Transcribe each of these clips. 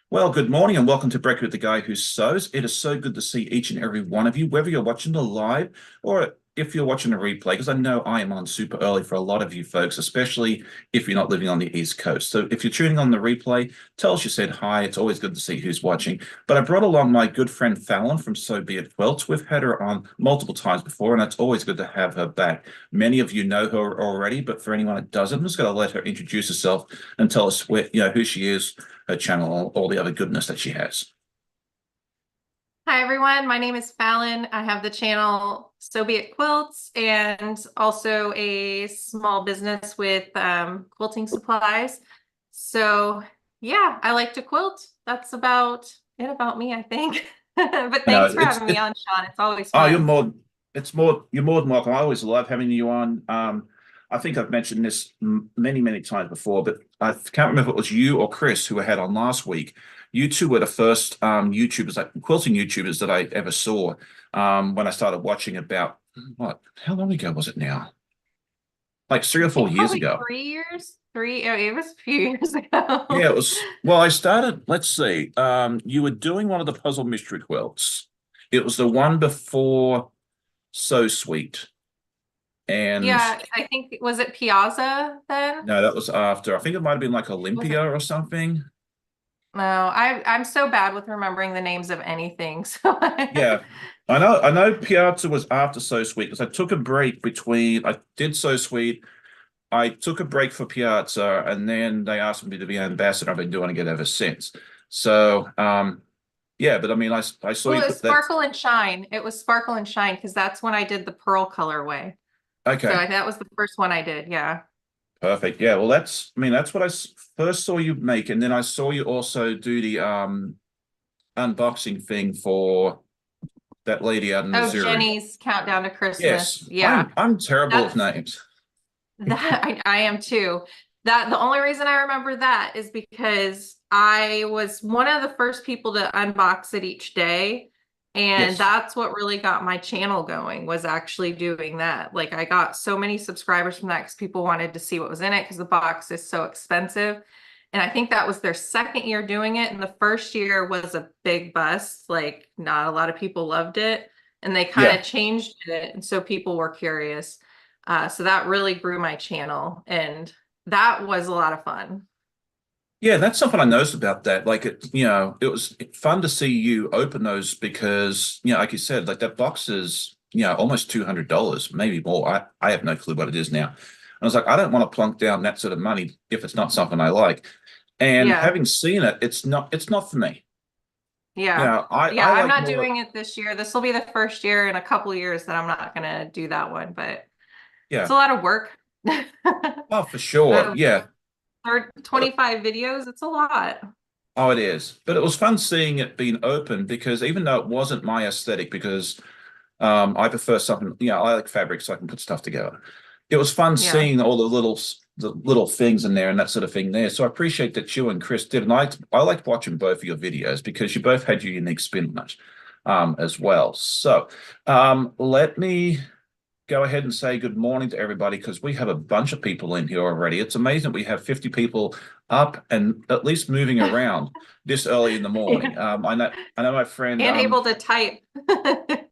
Well, good morning and welcome to Brekkie with the Guy Who Sews. It is so good to see each and every one of you, whether you're watching the live or if you're watching a replay, because I know I am on super early for a lot of you folks, especially if you're not living on the East Coast. So if you're tuning on the replay, tell us you said hi. It's always good to see who's watching. But I brought along my good friend Fallon from Sew Be It Quilts. We've had her on multiple times before, and it's always good to have her back. Many of you know her already, but for anyone that doesn't, I'm just going to let her introduce herself and tell us who she is, her channel, all the other goodness that she has. Hi everyone, my name is Fallon. I have the channel Sew Be It Quilts and also a small business with quilting supplies. So yeah, I like to quilt. That's about it about me, I think. But I thanks know for having me on, Sean. It's always oh, fun. you're more than welcome. I always love having you on. I think I've mentioned this many, many times before, but I can't remember if it was you or Chris who I had on last week. You two were the first YouTubers, like quilting YouTubers that I ever saw when I started watching about how long ago was it now? Like three I or 4 years probably ago. 3 years. It was a few years Yeah, ago. it was. Well, I started, let's see. You were doing one of the puzzle mystery quilts. It was the one before So Sweet. And Yeah, I think was it Piazza then? no, that was after. I think it might have been like Was it? Olympia or something. No, I'm so bad with remembering the names of anything. So Yeah. I know Piazza was after So Sweet because I took a break between I did So Sweet. I took a break for Piazza and then they asked me to be an ambassador. I've been doing it ever since. So yeah, but I mean I saw Well, you it was put that. Sparkle and Shine. It was Sparkle and Shine because that's when I did the pearl colorway. So Okay, that was the first one I did. Yeah. perfect. Yeah, well that's what first saw you make, and then I saw you also do the unboxing thing for that lady out in Oh, Missouri. Jenny's Countdown to Christmas. Yes, Yeah. I'm terrible with That's names. that I am too. That the only reason I remember that is because I was one of the first people to unbox it each day. And Yes. that's what really got my channel going was actually doing that. Like I got so many subscribers from that because people wanted to see what was in it because the box is so expensive. And I think that was their second year doing it. And the first year was a big bust. Like not a lot of people loved it. And they kind Yeah. of changed it. And so people were curious. So that really grew my channel. And that was a lot of fun. Yeah, that's something I noticed about that. Like it was fun to see you open those because, like you said, like that box is, almost $200, maybe more. I have no clue what it is now. And I was like, I don't want to plunk down that sort of money if it's not something I like. And Yeah. having seen it, it's not for me. Yeah. Yeah, I I'm like not more, doing it this year. This will be the first year in a couple years that I'm not gonna do that one, but it's yeah. a lot of work. Oh, for sure. The Yeah. third 25 videos, it's a lot. Oh, it is. But it was fun seeing it being open because even though it wasn't my aesthetic, because I prefer something, I like fabric so I can put stuff together. It was fun Yeah. seeing all the little things in there and that sort of thing there. So I appreciate that you and Chris did. And I liked watching both of your videos because you both had your unique spin on it as well. So let me go ahead and say good morning to everybody because we have a bunch of people in here already. It's amazing we have 50 people up and at least moving around this early in the morning. Yeah. I know my friend And able to type.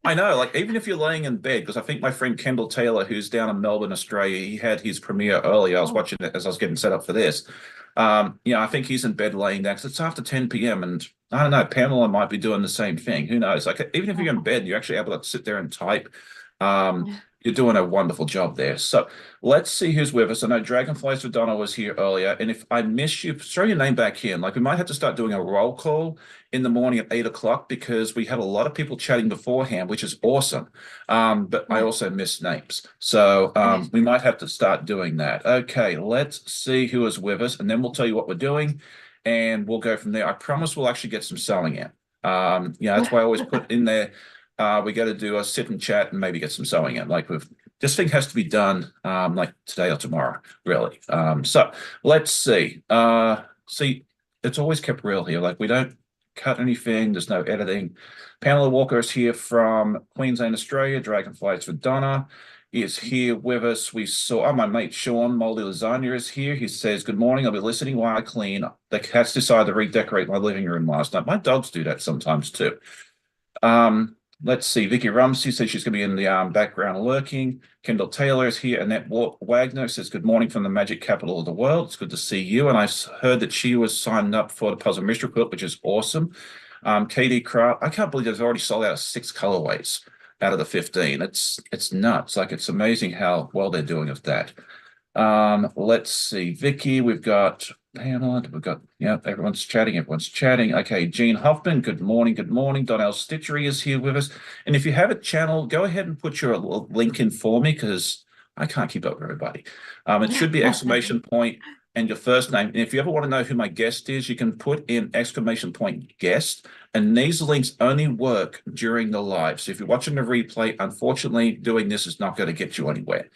I know, like even if you're laying in bed, because I think my friend Kendall Taylor, who's down in Melbourne, Australia, he had his premiere early. I was Oh, watching it as I was getting set up for this. I think he's in bed laying down because it's after 10 p.m. and I don't know, Pamela might be doing the same thing. Who knows? Like even if you're in bed, you're actually able to sit there and type. Um, you're doing a wonderful job there. So let's see who's with us. I know Dragonflies for Donna was here earlier, and if I miss you, throw your name back in. Like we might have to start doing a roll call in the morning at 8 o'clock because we had a lot of people chatting beforehand, which is awesome. But I also miss names. So we might have to start doing that. Okay, let's see who is with us, and then we'll tell you what we're doing, and we'll go from there. I promise we'll actually get some sewing in. That's why I always put in there. We got to do a sit and chat and maybe get some sewing in. Like with this thing has to be done like today or tomorrow, really. So let's see. See, it's always kept real here. Like we don't cut anything. There's no editing. Pamela Walker is here from Queensland, Australia. Dragonflies for Donna is here with us. We saw, my mate Sean Moldy Lasagna is here. He says, "Good morning. I'll be listening while I clean. The cats decided to redecorate my living room last night." My dogs do that sometimes too. Let's see. Vicky Rumsey says she's going to be in the background lurking. Kendall Taylor is here. Annette Wagner says, "Good morning from the magic capital of the world. It's good to see you." And I heard that she was signed up for the Puzzle Mystery Quilt, which is awesome. Katie Craft, I can't believe they've already sold out 6 colorways out of the 15. It's nuts. Like, it's amazing how well they're doing with that. Let's see. Vicky, we've got Pamela, yeah, everyone's chatting. Okay, Jean Hoffman, good morning. Donnell Stitchery is here with us. And if you have a channel, go ahead and put your link in for me, because I can't keep up with everybody. It should be exclamation point and your first name. And if you ever want to know who my guest is, you can put in exclamation point guest. And these links only work during the live. So if you're watching the replay, unfortunately, doing this is not going to get you anywhere.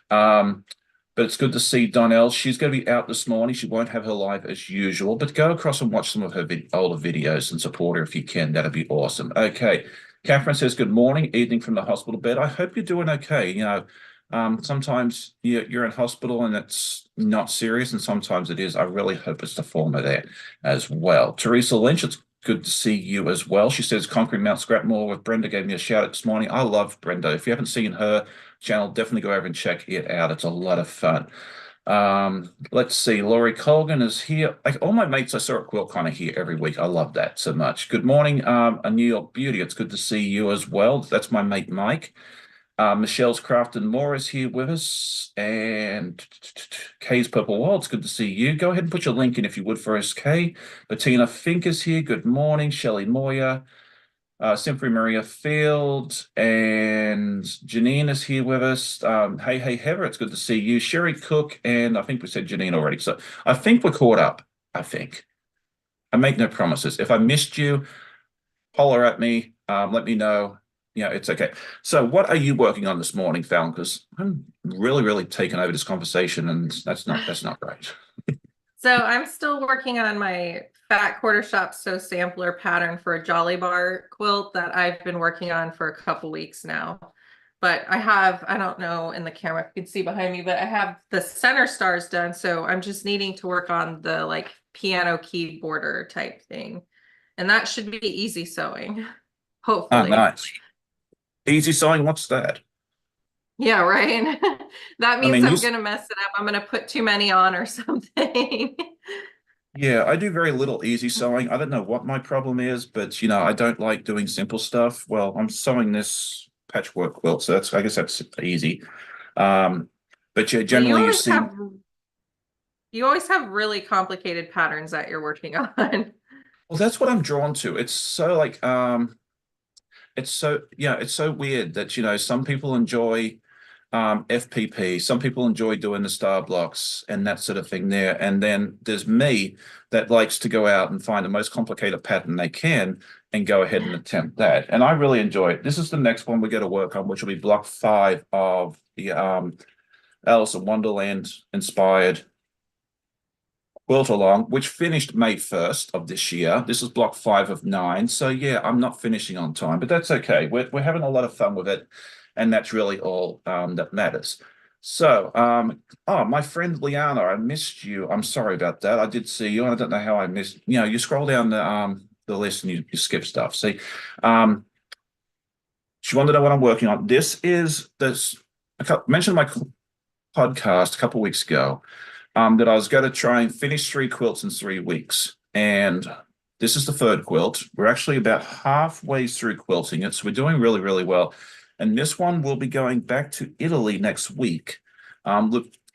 But it's good to see Donnell. She's going to be out this morning. She won't have her live as usual, but go across and watch some of her older videos and support her if you can. That'd be awesome. Okay. Catherine says, "Good morning, evening from the hospital bed. I hope you're doing okay. You know, sometimes you're in hospital and it's not serious, and sometimes it is. I really hope it's the former there as well." Teresa Lynch, it's good to see you as well. She says, "Conquering Mount Scrapmore with Brenda gave me a shout out this morning." I love Brenda. If you haven't seen her channel, definitely go over and check it out. It's a lot of fun. Let's see. Laurie Colgan is here. Like, all my mates I saw at QuiltCon are here every week. I love that so much. Good morning, a New York Beauty. It's good to see you as well. That's my mate Mike. Michelle's Craft and More is here with us. And Kay's Purple Wall, it's good to see you. Go ahead and put your link in if you would for us, Kay. Bettina Fink is here. Good morning. Shelley Moyer. Symphony Maria Field and Janine is here with us. Hey, Heather, it's good to see you. Sherry Cook, and I think we said Janine already. So I think we're caught up, I think. I make no promises. If I missed you, holler at me. Let me know. Yeah, it's okay. So what are you working on this morning, Fallon? Because I'm really taking over this conversation, and that's not right. So I'm still working on my fat quarter shop sew sampler pattern for a Jolly Bar quilt that I've been working on for a couple weeks now. But I don't know in the camera if you can see behind me, but I have the center stars done. So I'm just needing to work on the like piano key border type thing. And that should be easy sewing, hopefully. Oh, nice. Easy sewing, what's that? Yeah, right. That means mean, I'm gonna mess it up. I'm gonna put too many on or something. Yeah, I do very little easy sewing. I don't know what my problem is, but I don't like doing simple stuff. Well, I'm sewing this patchwork quilt, so I guess that's easy. But yeah, generally you see. You always have really complicated patterns that you're working on. Well, that's what I'm drawn to. It's so like it's so weird that some people enjoy FPP. Some people enjoy doing the star blocks and that sort of thing there. And then there's me that likes to go out and find the most complicated pattern they can and go ahead and attempt that. And I really enjoy it. This is the next one we're going to work on, which will be block 5 of the Alice in Wonderland inspired quilt along, which finished May 1st of this year. This is block 5 of 9. So yeah, I'm not finishing on time, but that's okay. We're having a lot of fun with it. And that's really all that matters. So, my friend Liana, I missed you. I'm sorry about that. I did see you, and I don't know how I missed. You scroll down the list and you skip stuff. See, she wanted to know what I'm working on. This is this. I mentioned my podcast a couple of weeks ago that I was going to try and finish 3 quilts in 3 weeks, and this is the 3rd quilt. We're actually about halfway through quilting it, so we're doing really well. And this one will be going back to Italy next week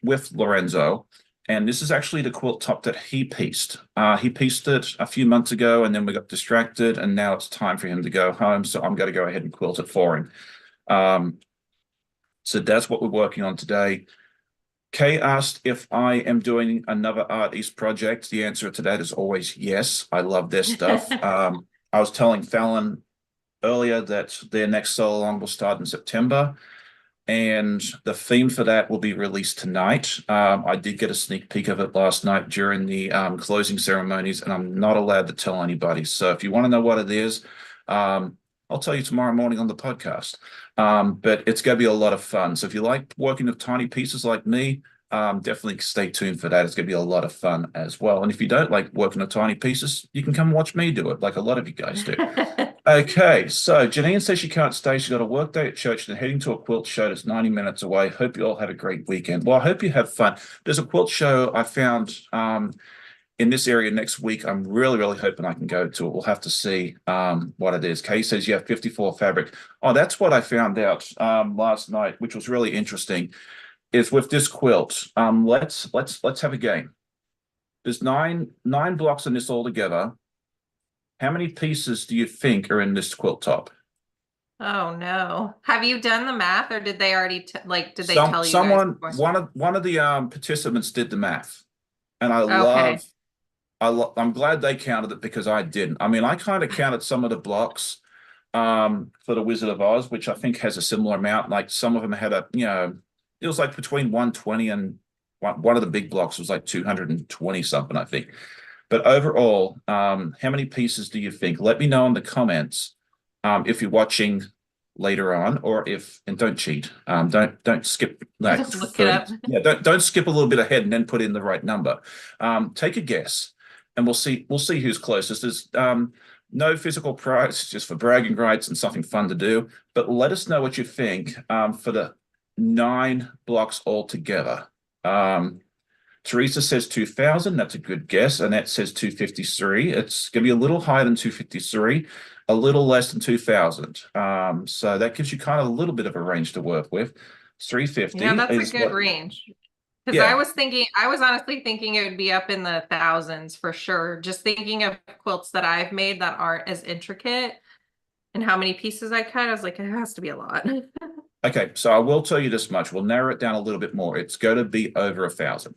with Lorenzo. And this is actually the quilt top that he pieced. He pieced it a few months ago, and then we got distracted, and now it's time for him to go home. So I'm going to go ahead and quilt it for him. So that's what we're working on today. Kay asked if I am doing another Art East project. The answer to that is always yes. I love their stuff. I was telling Fallon earlier that their next solo along will start in September, and the theme for that will be released tonight. I did get a sneak peek of it last night during the closing ceremonies, and I'm not allowed to tell anybody. So if you want to know what it is, I'll tell you tomorrow morning on the podcast. But it's going to be a lot of fun. So if you like working with tiny pieces like me, definitely stay tuned for that. It's going to be a lot of fun as well. And if you don't like working with tiny pieces, you can come watch me do it, like a lot of you guys do. Okay, so Janine says she can't stay. She's got a work day at church and heading to a quilt show that's 90 minutes away. Hope you all have a great weekend. Well, I hope you have fun. There's a quilt show I found in this area next week. I'm really, really hoping I can go to it. We'll have to see what it is. Kay says you have 54 fabric. Oh, that's what I found out last night, which was really interesting, is with this quilt. Let's have a game. There's nine blocks in this altogether. How many pieces do you think are in this quilt top? Oh no. Have you done the math or did they already did they Some tell you guys someone before? one of the participants did the math, and Okay. I'm glad they counted it because I didn't. I mean, I kind of counted some of the blocks for the Wizard of Oz, which I think has a similar amount. Like some of them had it was like between 120 and one of the big blocks was like 220 something, I think. But overall, how many pieces do you think? Let me know in the comments if you're watching later on, or if and don't cheat. Don't skip like Just look it 30. up. Yeah, don't skip a little bit ahead and then put in the right number. Take a guess, and we'll see who's closest. There's no physical prize, just for bragging rights and something fun to do. But let us know what you think for the 9 blocks altogether. Teresa says 2000. That's a good guess. Annette says 253. It's going to be a little higher than 253, a little less than 2000. So that gives you kind of a little bit of a range to work with. Yeah, 350 that's a is good what, range. Because yeah. I was honestly thinking it would be up in the thousands for sure. Just thinking of quilts that I've made that aren't as intricate and how many pieces I cut, I was like, it has to be a lot. Okay, so I will tell you this much. We'll narrow it down a little bit more. It's going to be over 1,000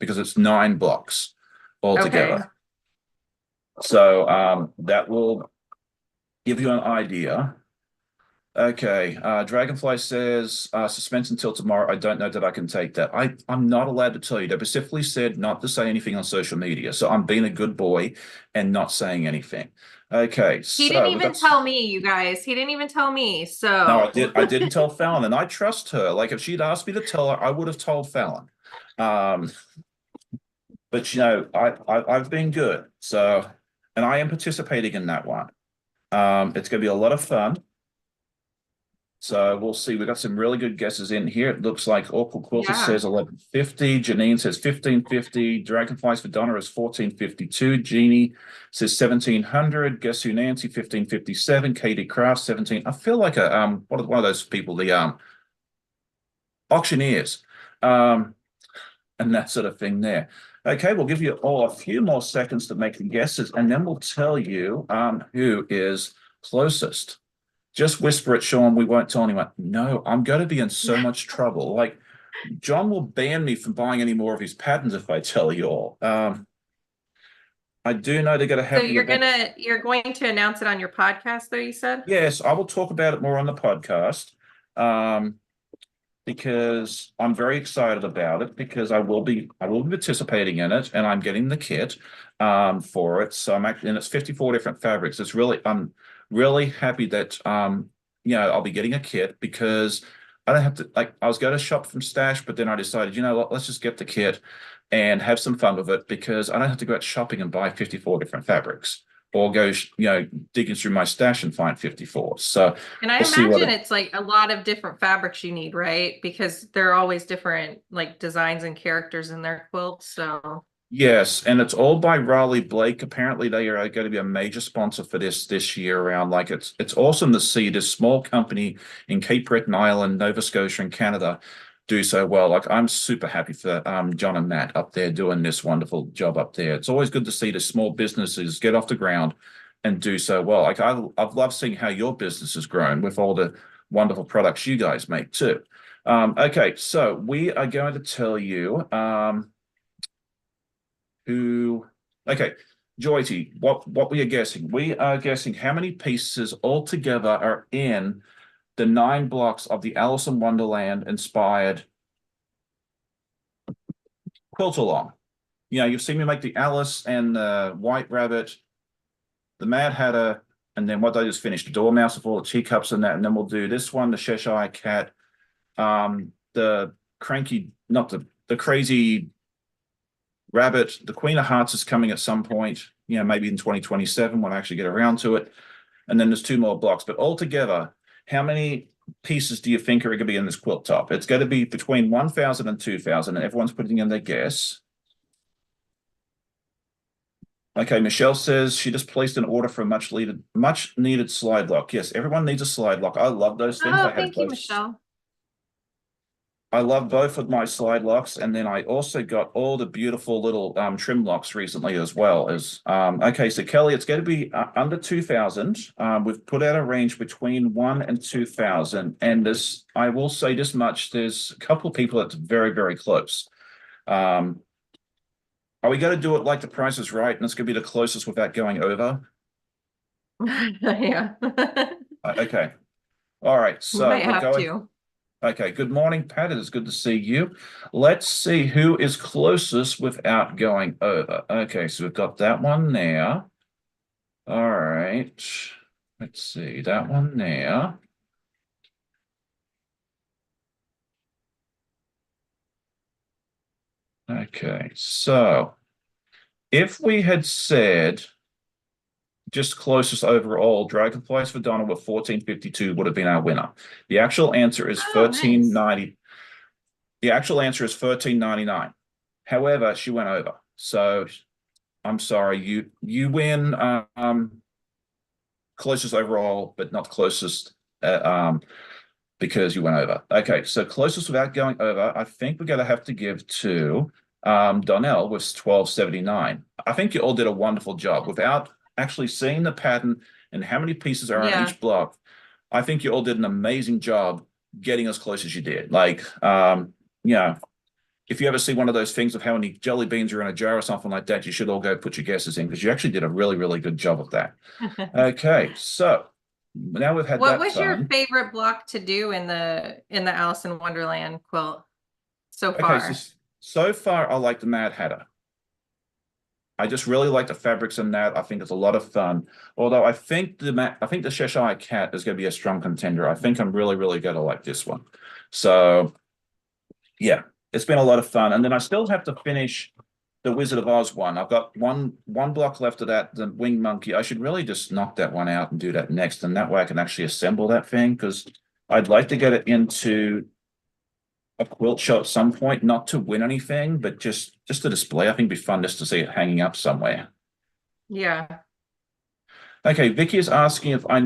because it's 9 blocks Okay. altogether. So that will give you an idea. Okay, Dragonfly says suspense until tomorrow. I don't know that I can take that. I'm not allowed to tell you. They specifically said not to say anything on social media. So I'm being a good boy and not saying anything. Okay, He didn't so we even got. tell me, you guys. He didn't even tell me. No, So I didn't tell Fallon, and I trust her. Like if she'd asked me to tell her, I would have told Fallon. Um, but I've been good. So, and I am participating in that one. It's going to be a lot of fun. So we'll see. We got some really good guesses in here. It looks like Awkward Quilter yeah. says 1150. Janine says 1550. Dragonflies for Donna is 1452. Jeannie says 1700. Guess who? Nancy 1557. Katie Craft 17. I feel like a one of those people, the auctioneers, um, and that sort of thing there. Okay, we'll give you all a few more seconds to make the guesses, and then we'll tell you who is closest. Just whisper it, Sean. We won't tell anyone. No, I'm going to be in so much trouble. Like, John will ban me from buying any more of his patterns if I tell you all. I do know they're going to So have the event. you're going to announce it on your podcast though, you said? Yes, I will talk about it more on the podcast. Because I'm very excited about it because I will be participating in it and I'm getting the kit for it. So I'm actually, and it's 54 different fabrics. I'm really happy that I'll be getting a kit because I don't have to, like, I was going to shop from Stash, but then I decided, you know what, let's just get the kit and have some fun with it because I don't have to go out shopping and buy 54 different fabrics or go digging through my stash and find 54. So And I we'll see what imagine it. it's like a lot of different fabrics you need, right? Because there are always different like designs and characters in their quilts. So Yes, and it's all by Raleigh Blake. Apparently, they are going to be a major sponsor for this year around. Like it's awesome to see this small company in Cape Breton Island, Nova Scotia, and Canada do so well. Like I'm super happy for John and Matt up there doing this wonderful job up there. It's always good to see the small businesses get off the ground and do so well. Like I've loved seeing how your business has grown with all the wonderful products you guys make too. Okay, so we are going to tell you. Who, okay, Joyty, what we are guessing? We are guessing how many pieces altogether are in the 9 blocks of the Alice in Wonderland inspired quilt along. You've seen me make the Alice and the White Rabbit, the Mad Hatter, And then what I just finished, the Dormouse with all the teacups and that. And then we'll do this one, the Cheshire Cat, the cranky, not the crazy rabbit. The Queen of Hearts is coming at some point, maybe in 2027 when I actually get around to it. And then there's 2 more blocks. But altogether, how many pieces do you think are going to be in this quilt top? It's going to be between 1,000 and 2,000, and everyone's putting in their guess. Okay, Michelle says she just placed an order for a much needed slide lock. Yes, everyone needs a slide lock. I love those things. Oh, thank you, Michelle. I love both of my slide locks, and then I also got all the beautiful little trim locks recently as well. Okay, so Kelly, it's going to be under 2,000. We've put out a range between 1 and 2,000, and this, I will say this much: there's a couple of people that's very, very close. Are we going to do it like The Price is Right, and it's going to be the closest without going over? Yeah. Okay. All right. We So might we're have going. to. Okay. Good morning, Pat. It is good to see you. Let's see who is closest without going over. Okay. So we've got that one there. All right. Let's see that one there. Okay. So if we had said just closest overall, Dragonflies for Donna with 1452 would have been our winner. The actual answer is 1390. Nice. The actual answer is 1399. However, she went over. So I'm sorry, you win closest overall, but not closest because you went over. Okay, so closest without going over, I think we're going to have to give to Donnell with 1279. I think you all did a wonderful job without actually seeing the pattern and how many pieces are on each block. I think you all did an amazing job getting as close as you did. Like, if you ever see one of those things of how many jelly beans are in a jar or something like that, you should all go put your guesses in because you actually did a really, really good job of that. Okay, so now we've had what was your favorite block to do in the Alice in Wonderland quilt so far? Okay, so far I like the Mad Hatter. I just really like the fabrics in that. I think it's a lot of fun. Although I think the Cheshire Cat is going to be a strong contender. I think I'm really, really going to like this one. So yeah, it's been a lot of fun. And then I still have to finish the Wizard of Oz one. I've got one block left of that, the Winged Monkey. I should really just knock that one out and do that next. And that way I can actually assemble that thing because I'd like to get it into a quilt show at some point, not to win anything, but just to display. I think it'd be fun just to see it hanging up somewhere. Yeah. Okay, Vicky is asking if I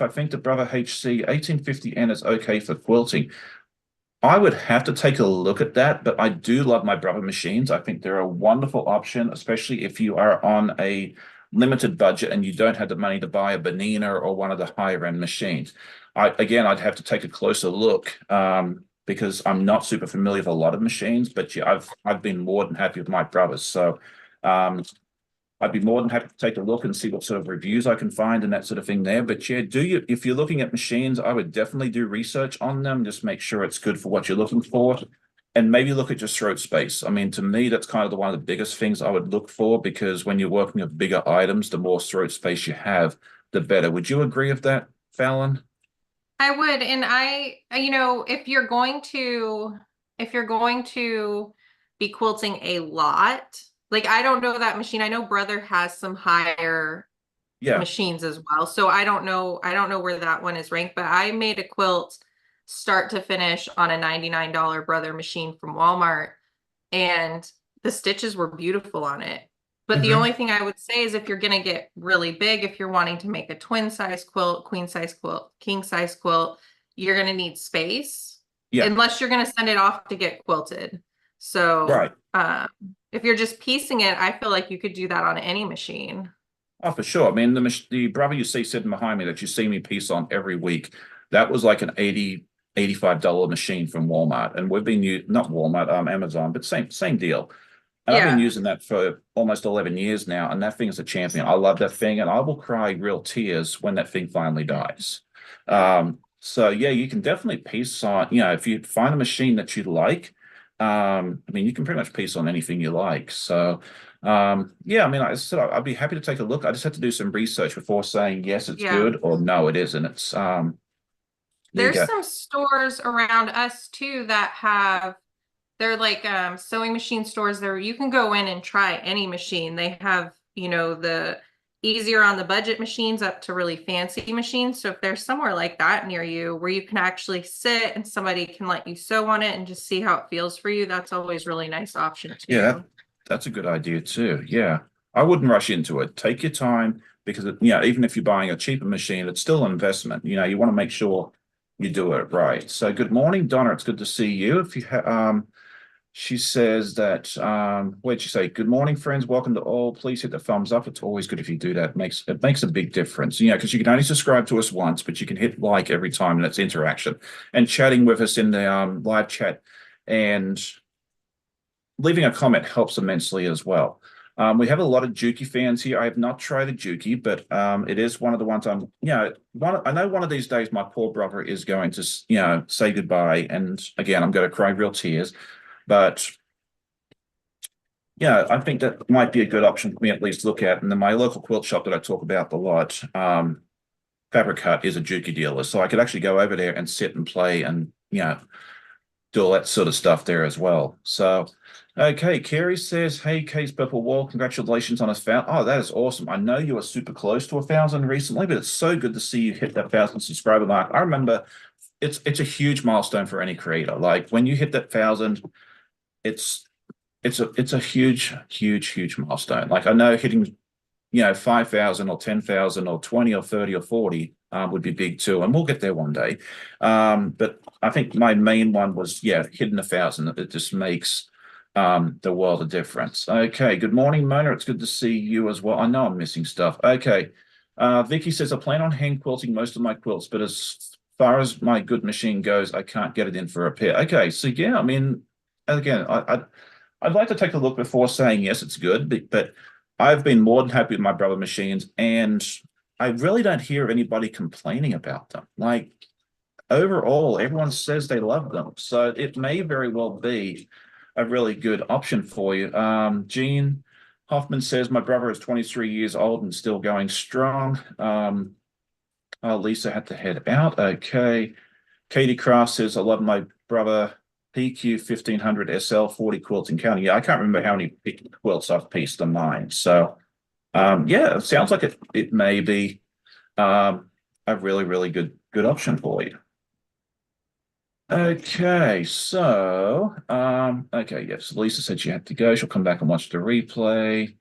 think the Brother HC 1850N is okay for quilting. I would have to take a look at that, but I do love my Brother machines. I think they're a wonderful option, especially if you are on a limited budget and you don't have the money to buy a Benina or one of the higher end machines. I'd have to take a closer look. Because I'm not super familiar with a lot of machines, but yeah, I've been more than happy with my Brothers. So I'd be more than happy to take a look and see what sort of reviews I can find and that sort of thing there. But yeah, if you're looking at machines, I would definitely do research on them, just make sure it's good for what you're looking for. And maybe look at your throat space. I mean, to me, that's kind of one of the biggest things I would look for because when you're working with bigger items, the more throat space you have, the better. Would you agree with that, Fallon? I would, and if you're going to be quilting a lot, like I don't know that machine. I know Brother has some higher machines as well. So I don't know where that one is ranked, but I made a quilt start to finish on a $99 Brother machine from Walmart, and the stitches were beautiful on it. But the only thing I would say is if you're going to get really big, if you're wanting to make a twin size quilt, queen size quilt, king size quilt, you're going to need space unless you're going to send it off to get quilted. So if you're just piecing it, I feel like you could do that on any machine. Oh, for sure. I mean, the Brother you see sitting behind me that you see me piece on every week, that was like an $85 machine from Walmart. And we've been not Walmart, Amazon, but same deal. And I've been using that for almost 11 years now, and that thing is a champion. I love that thing, and I will cry real tears when that thing finally dies. So yeah, you can definitely piece on, if you find a machine that you like, I mean, you can pretty much piece on anything you like. So, yeah, I mean, like I said, I'd be happy to take a look. I just have to do some research before saying yes, it's Yeah. good, or no, it isn't. There you There's go. some stores around us too that have they're like sewing machine stores there you can go in and try any machine. They have, the easier on the budget machines up to really fancy machines. So if there's somewhere like that near you where you can actually sit and somebody can let you sew on it and just see how it feels for you, that's always really nice option Yeah, too. that's a good idea too. Yeah, I wouldn't rush into it. Take your time because even if you're buying a cheaper machine, it's still an investment. You want to make sure you do it right. So, good morning, Donna. It's good to see you. If you she says that what'd she say? Good morning, friends. Welcome to all. Please hit the thumbs up. It's always good if you do that. It makes a big difference. Because you can only subscribe to us once, but you can hit like every time, and it's interaction and chatting with us in the live chat and leaving a comment helps immensely as well. We have a lot of Juki fans here. I have not tried a Juki, but it is one of the ones I know one of these days my poor brother is going to, say goodbye. And again, I'm going to cry real tears. But yeah, I think that might be a good option for me at least to look at. And then my local quilt shop that I talk about a lot, Fabric Hut is a Juki dealer. So I could actually go over there and sit and play and, do all that sort of stuff there as well. So, okay, Kerry says, "Hey, Case Purple Wall, congratulations on a thousand." Oh, that is awesome. I know you were super close to 1,000 recently, but it's so good to see you hit that 1,000 subscriber mark. I remember it's a huge milestone for any creator. Like when you hit that 1,000, it's it's a huge, huge, huge milestone. Like I know hitting 5,000 or 10,000 or 20 or 30 or 40 would be big too. And we'll get there one day. But I think my main one was, hitting 1,000. It just makes the world of difference. Okay. Good morning, Mona. It's good to see you as well. I know I'm missing stuff. Okay. Vicky says, I plan on hand quilting most of my quilts, but as far as my good machine goes, I can't get it in for repair. Okay. So, yeah, I mean, again, I'd like to take a look before saying yes, it's good, but I've been more than happy with my brother machines, and I really don't hear anybody complaining about them. Like overall, everyone says they love them, so it may very well be a really good option for you. Gene Hoffman says my brother is 23 years old and still going strong. Lisa had to head out. Okay. Katie Craft says I love my brother. PQ 1500 SL 40 quilts in counting. Yeah, I can't remember how many quilts I've pieced on mine. So, yeah, it sounds like it may be a really, really good option for you. Okay, so okay, yes, Lisa said she had to go. She'll come back and watch the replay.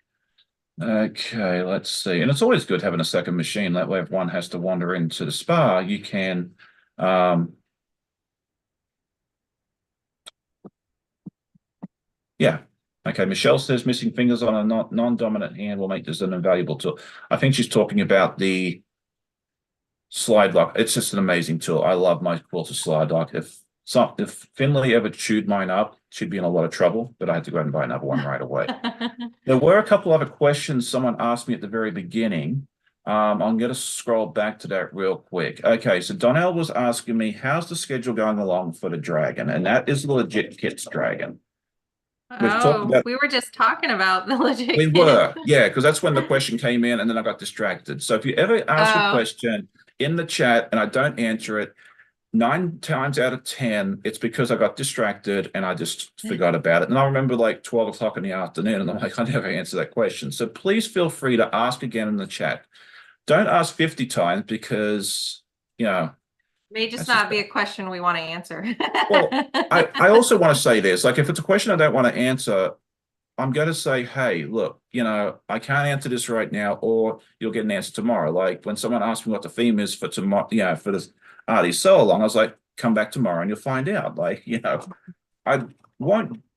Okay, let's see. And it's always good having a second machine. That way, if one has to wander into the spa, you can yeah. Okay. Michelle says missing fingers on a non-dominant hand will make this an invaluable tool. I think she's talking about the slide lock. It's just an amazing tool. I love my quilter slide lock. If Finley ever chewed mine up, she'd be in a lot of trouble, but I had to go out and buy another one right away. There were a couple other questions someone asked me at the very beginning. I'm going to scroll back to that real quick. Okay, so Donnell was asking me, how's the schedule going along for the Dragon? And that is the legit Kits Dragon. We've talked Oh, about we were just talking about the We legit were, kit. yeah, because that's when the question came in, and then I got distracted. So if you ever ask a Oh. question in the chat and I don't answer it, 9 times out of 10, it's because I got distracted and I just forgot about it. And I remember like 12 o'clock in the afternoon, and I'm like, I never answered that question. So please feel free to ask again in the chat. Don't ask 50 times because, May just that's just not be bad. a question we want to answer. Well, I also want to say this, like if it's a question I don't want to answer, I'm going to say, hey, look, I can't answer this right now, or you'll get an answer tomorrow. Like when someone asked me what the theme is for tomorrow, for this Artie Sew Along, I was like, come back tomorrow and you'll find out. Like, I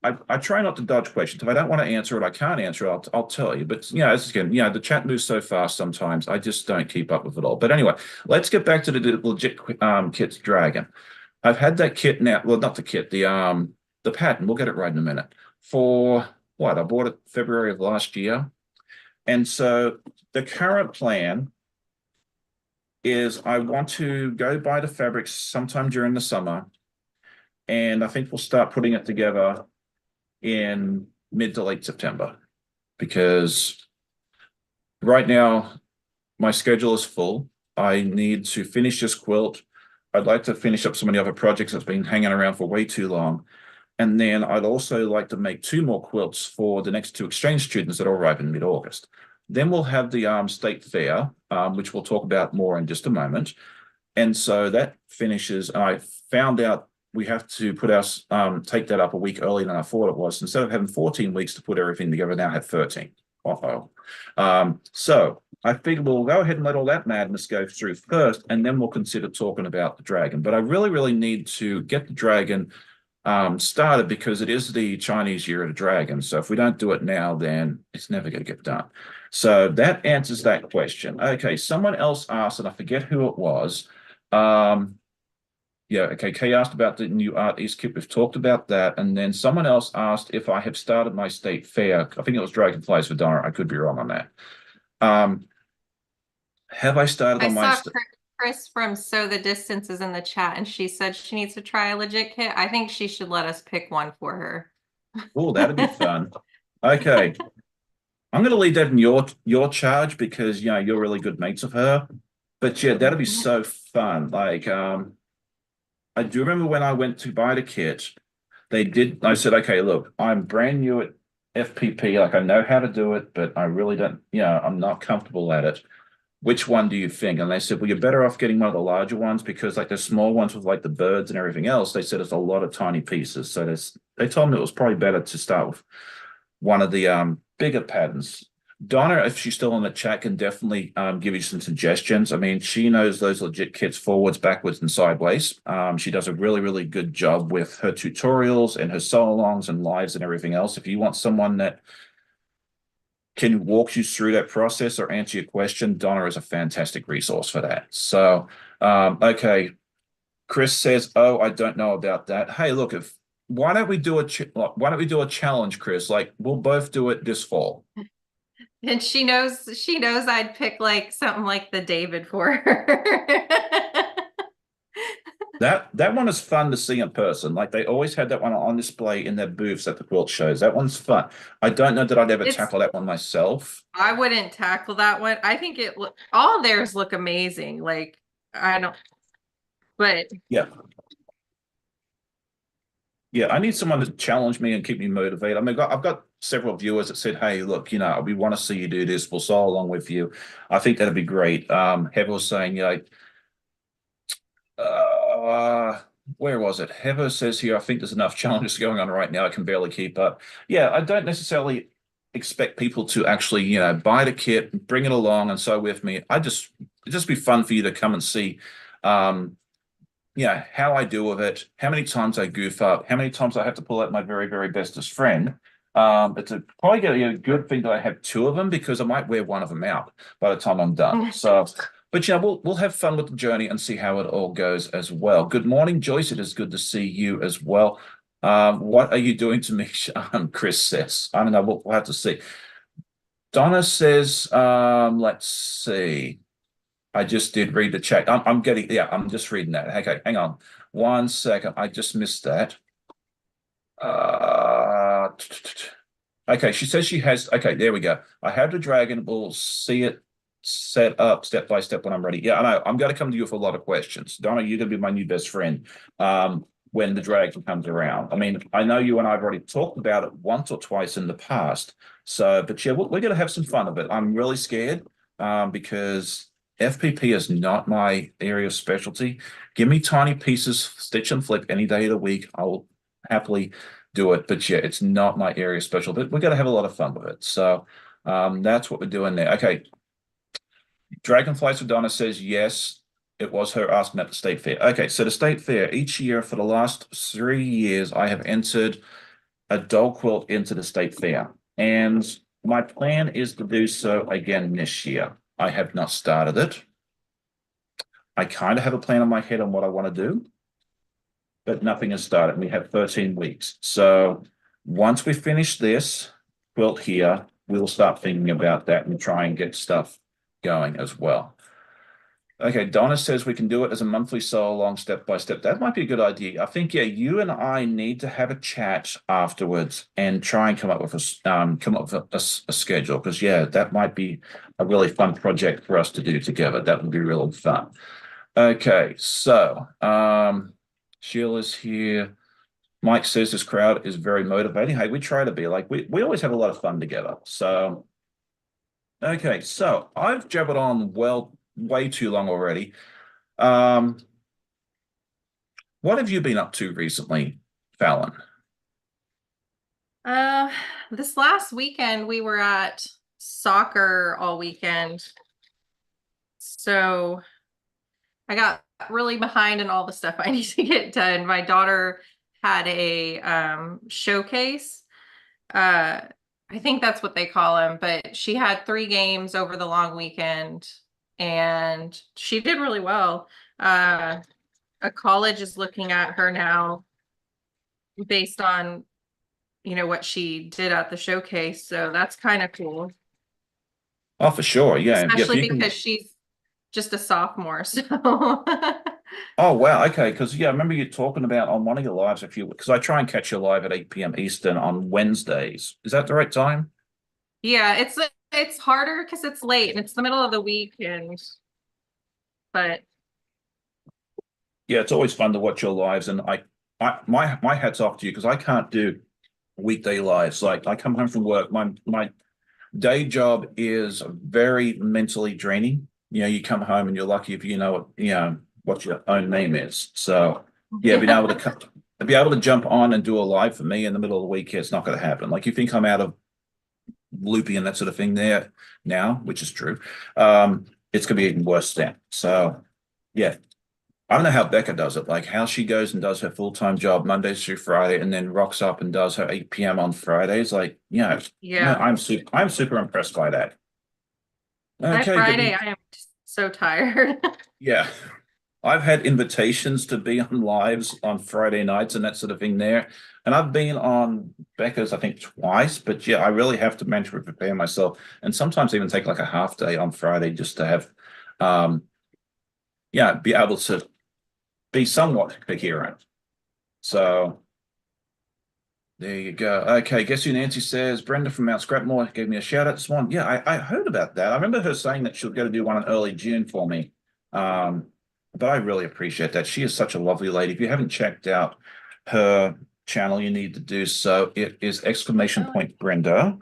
I try not to dodge questions. If I don't want to answer it, I can't answer it, I'll tell you. But, as again, the chat moves so fast sometimes, I just don't keep up with it all. But anyway, let's get back to the legit Kit's Dragon. I've had that kit now, well, not the kit, the pattern, we'll get it right in a minute, for what? I bought it February of last year. And so the current plan is I want to go buy the fabrics sometime during the summer. And I think we'll start putting it together in mid to late September, because right now my schedule is full. I need to finish this quilt. I'd like to finish up some of the other projects that's been hanging around for way too long. And then I'd also like to make 2 more quilts for the next 2 exchange students that arrive in mid-August. Then we'll have the state fair, which we'll talk about more in just a moment. And so that finishes. I found out we have to put our take that up a week earlier than I thought it was. Instead of having 14 weeks to put everything together, now I have 13. Uh-oh. So I figured we'll go ahead and let all that madness go through first, and then we'll consider talking about the dragon. But I really, really need to get the dragon started, because it is the Chinese Year of the Dragon. So if we don't do it now, then it's never going to get done. So that answers that question. Okay, someone else asked, and I forget who it was. Yeah, okay, Kay asked about the new art East kit. We've talked about that. And then someone else asked if I have started my state fair. I think it was Dragonflies for Donna. I could be wrong on that. Have I started I on my saw Chris from Sew the Distances in the chat, and she said she needs to try a legit kit. I think she should let us pick one for her. Oh, that'd be fun. Okay. I'm going to leave that in your charge, because you're really good mates of her. But yeah, that'd be so fun. Like, I do remember when I went to buy the kit, I said, okay, look, I'm brand new at FPP. Like, I know how to do it, but I really don't, I'm not comfortable at it. Which one do you think? And they said, well, you're better off getting one of the larger ones, because like the small ones with like the birds and everything else, they said it's a lot of tiny pieces. So they told me it was probably better to start with one of the bigger patterns. Donna, if she's still in the chat, can definitely give you some suggestions. I mean, she knows those legit kits forwards, backwards, and sideways. She does a really, really good job with her tutorials and her sew-alongs and lives and everything else. If you want someone that can walk you through that process or answer your question, Donna is a fantastic resource for that. So, okay. Chris says, "Oh, I don't know about that." Hey, look, why don't we do a challenge, Chris? Like, we'll both do it this fall. And she knows I'd pick like something like the David for her. That one is fun to see in person. Like, they always had that one on display in their booths at the quilt shows. That one's fun. I don't know that I'd ever tackle that one myself. I wouldn't tackle that one. I think all theirs look amazing. Like, I don't, but Yeah. Yeah, I need someone to challenge me and keep me motivated. I mean, I've got several viewers that said, "Hey, look, we want to see you do this. We'll sew along with you." I think that'd be great. Heather was saying, where was it? Heather says here, "I think there's enough challenges going on right now. I can barely keep up." Yeah, I don't necessarily expect people to actually, buy the kit, bring it along, and sew with me. It'd just be fun for you to come and see. How I deal with it, how many times I goof up, how many times I have to pull out my very, very bestest friend. It's probably a good thing that I have 2 of them, because I might wear one of them out by the time I'm done. So, but we'll have fun with the journey and see how it all goes as well. Good morning, Joyce. It is good to see you as well. What are you doing to me? Chris says. I don't know. We'll have to see. Donna says, let's see. I just did read the chat. I'm just reading that. Okay, hang on 1 second. I just missed that. Okay, she says she has. Okay, there we go. I have the dragon. We'll see it set up step by step when I'm ready. Yeah, I know. I'm going to come to you with a lot of questions. Donna, you're going to be my new best friend when the dragon comes around. I mean, I know you and I have already talked about it once or twice in the past. So, but yeah, we're going to have some fun of it. I'm really scared because FPP is not my area of specialty. Give me tiny pieces, stitch and flip any day of the week. I'll happily do it. But yeah, it's not my area of special, but we're going to have a lot of fun with it. So that's what we're doing there. Okay. Dragonflies with Donna says yes. It was her asking at the state fair. Okay, so the state fair, each year for the last 3 years, I have entered a doll quilt into the state fair. And my plan is to do so again this year. I have not started it. I kind of have a plan in my head on what I want to do, but nothing has started. We have 13 weeks. So once we finish this quilt here, we'll start thinking about that and try and get stuff going as well. Okay, Donna says we can do it as a monthly sew along step by step. That might be a good idea. I think, yeah, you and I need to have a chat afterwards and try and come up with a schedule, because yeah, that might be a really fun project for us to do together. That would be really fun. Okay, so Sheila's here. Mike says this crowd is very motivating. Hey, we try to be like we always have a lot of fun together. So okay, so I've jabbered on well way too long already. Um, what have you been up to recently, Fallon? Uh, this last weekend we were at soccer all weekend. So I got really behind in all the stuff I need to get done. My daughter had a showcase. I think that's what they call them, but she had 3 games over the long weekend and she did really well. A college is looking at her now based on, what she did at the showcase. So that's kind of cool, Oh, for sure. Yeah. Yeah. If especially you can. because she's just a sophomore. So Oh, wow. Okay. Because, yeah, I remember you talking about on one of your lives because I try and catch you live at 8 p.m. Eastern on Wednesdays. Is that the right time? yeah, it's harder because it's late and it's the middle of the week but Yeah. It's always fun to watch your lives. And my hat's off to you because I can't do weekday lives. Like I come home from work, my day job is very mentally draining. You come home and you're lucky if what your own name is. So yeah, be able to jump on and do a live for me in the middle of the week, it's not going to happen. Like you think I'm out of loopy and that sort of thing there now, which is true. It's going to be even worse then. So yeah, I don't know how Becca does it, like how she goes and does her full-time job Mondays through Friday and then rocks up and does her 8 p.m. on Fridays. Like, yeah. I'm super impressed by that. By Okay, Friday, good. I am so tired. Yeah. I've had invitations to be on lives on Friday nights and that sort of thing there. And I've been on Becca's, I think, twice, but yeah, I really have to mentally prepare myself and sometimes even take like a half day on Friday just to have, um, be able to be somewhat coherent. So there you go. Okay, guess who Nancy says? Brenda from Mount Scrapmore gave me a shout out this morning. Yeah, I heard about that. I remember her saying that she'll go to do one in early June for me. Um, but I really appreciate that. She is such a lovely lady. If you haven't checked out her channel, you need to do so. It is exclamation point Brenda.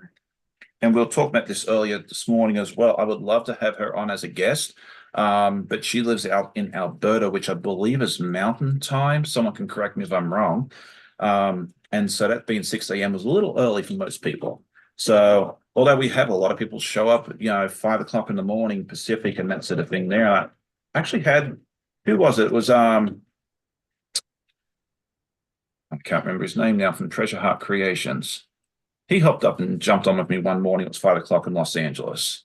And we'll talk about this earlier this morning as well. I would love to have her on as a guest. But she lives out in Alberta, which I believe is mountain time. Someone can correct me if I'm wrong. And so that being 6 a.m. was a little early for most people. So although we have a lot of people show up, 5 o'clock in the morning Pacific and that sort of thing there. I actually had, who was it? It was I can't remember his name now, from Treasure Heart Creations. He hopped up and jumped on with me one morning. It was 5 o'clock in Los Angeles.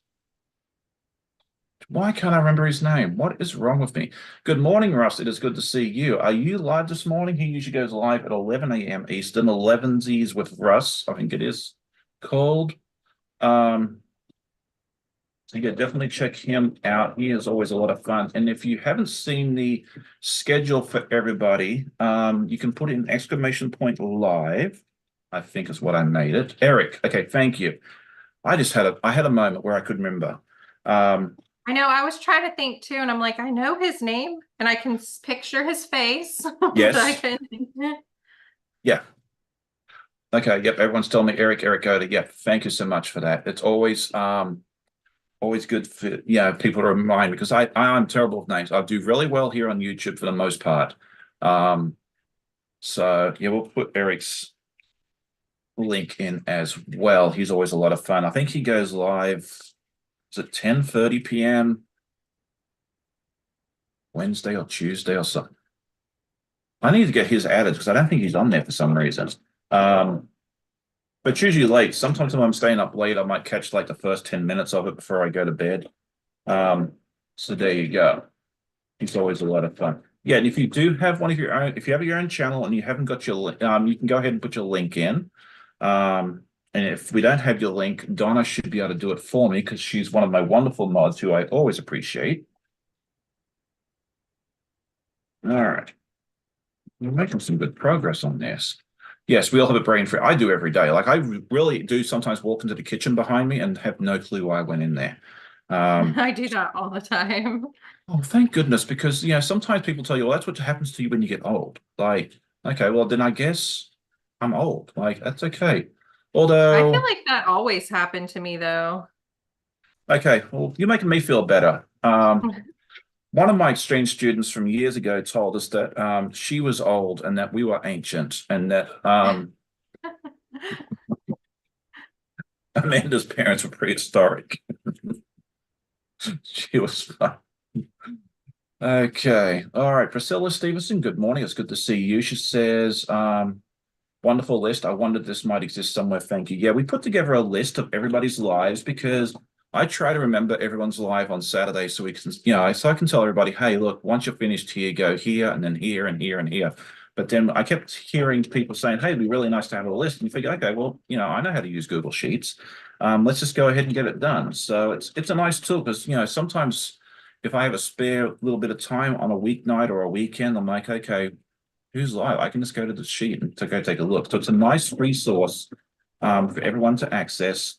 Why can't I remember his name? What is wrong with me? Good morning, Russ. It is good to see you. Are you live this morning? He usually goes live at 11 a.m. Eastern, 11's with Russ, I think it is called. So yeah, definitely check him out. He is always a lot of fun. And if you haven't seen the schedule for everybody, you can put in exclamation point live, I think is what I made it. Eric, okay, thank you. I had a moment where I could remember. I know I was trying to think too, and I'm like, I know his name and I can picture his face. But I Yes. can Yeah. Okay. Yep. Everyone's telling me Eric Goda. Yep. Thank you so much for that. It's always good for people to remind me, because I'm terrible with names. I do really well here on YouTube for the most part. So yeah, we'll put Eric's link in as well. He's always a lot of fun. I think he goes live, is it 10:30 p.m. Wednesday or Tuesday or something. I need to get his added because I don't think he's on there for some reason. But it's usually late. Sometimes when I'm staying up late, I might catch like the first 10 minutes of it before I go to bed. So there you go. It's always a lot of fun. Yeah, and if you do have one of your own, if you have your own channel and you haven't got your link, you can go ahead and put your link in. And if we don't have your link, Donna should be able to do it for me because she's one of my wonderful mods who I always appreciate. All right. We're making some good progress on this. Yes, we all have a brain for it. I do every day. Like I really do sometimes walk into the kitchen behind me and have no clue why I went in there. I do that all the time. Oh, thank goodness, because sometimes people tell you, well, that's what happens to you when you get old. Like, okay, well, then I guess I'm old. Like, that's okay. I feel Although, like that always happened to me though. okay, well, you're making me feel better. One of my exchange students from years ago told us that she was old and that we were ancient, and that Amanda's parents were prehistoric. She was fun. Okay. All right. Priscilla Stevenson, good morning. It's good to see you. She says, wonderful list. I wondered this might exist somewhere. Thank you. Yeah, we put together a list of everybody's lives because I try to remember everyone's live on Saturday so we can, so I can tell everybody, hey, look, once you're finished here, go here and then here and here and here. But then I kept hearing people saying, hey, it'd be really nice to have a list. And you figure, okay, well, I know how to use Google Sheets. Let's just go ahead and get it done. So it's a nice tool because, sometimes if I have a spare little bit of time on a weeknight or a weekend, I'm like, okay, who's live? I can just go to the sheet and to go take a look. So it's a nice resource for everyone to access.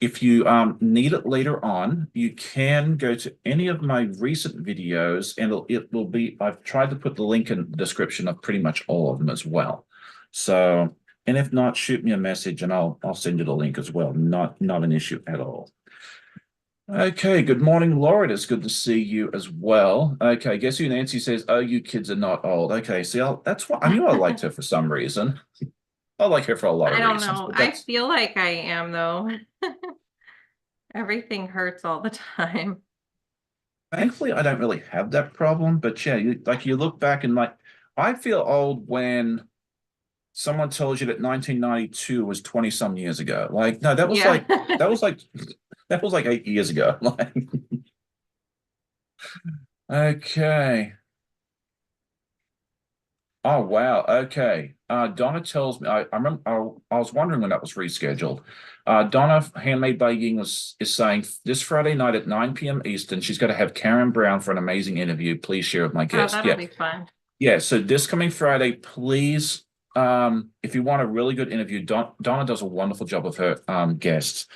If you need it later on, you can go to any of my recent videos and it will be, I've tried to put the link in the description of pretty much all of them as well. So, and if not, shoot me a message and I'll send you the link as well. Not an issue at all. Okay, good morning, Laura. It's good to see you as well. Okay, guess who Nancy says, oh, you kids are not old. Okay, see, that's what I knew I liked her for some reason. I like her for a lot I of don't reasons, know. but I that's feel like I am though. Everything hurts all the time. thankfully I don't really have that problem. But yeah, you look back and like I feel old when someone tells you that 1992 was 20 some years ago. Like, no, that was Yeah. like that was like that was like 8 years ago. Like, okay. Oh wow. Okay. Donna tells me I remember I was wondering when that was rescheduled. Donna Handmade by Ying is saying this Friday night at 9 p.m. Eastern, she's got to have Karen Brown for an amazing interview. Please share with my Oh, guest. that'll Yeah. be fun. Yeah. So this coming Friday, please, if you want a really good interview, Donna does a wonderful job with her guests.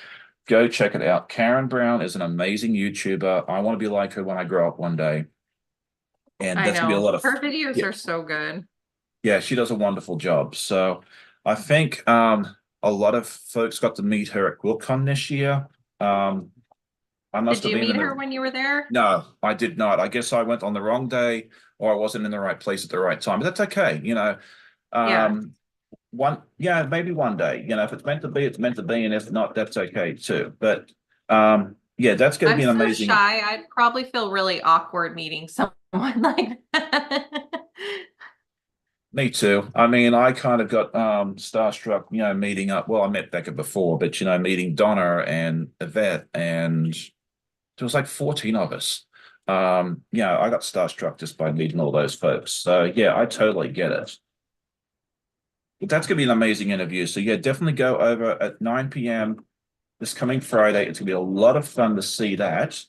Go check it out. Karen Brown is an amazing YouTuber. I want to be like her when I grow up one day. And I that's gonna be a know. lot of Her videos yeah. are so good. Yeah, she does a wonderful job. So I think a lot of folks got to meet her at QuiltCon this year. I must Did have you been in meet her the when you were there? no, I did not. I guess I went on the wrong day or I wasn't in the right place at the right time. But that's okay. Yeah. Um, maybe one day. If it's meant to be, it's meant to be, and if not, that's okay too. But yeah, that's going to I'm be an so amazing. shy. I'd probably feel really awkward meeting someone like that. Me too. I mean, I kind of got starstruck, meeting up. Well, I met Becca before, but meeting Donna and Yvette, and there was like 14 of us. I got starstruck just by meeting all those folks. So yeah, I totally get it. But that's gonna be an amazing interview. So yeah, definitely go over at 9 p.m. this coming Friday. It's gonna be a lot of fun to see that.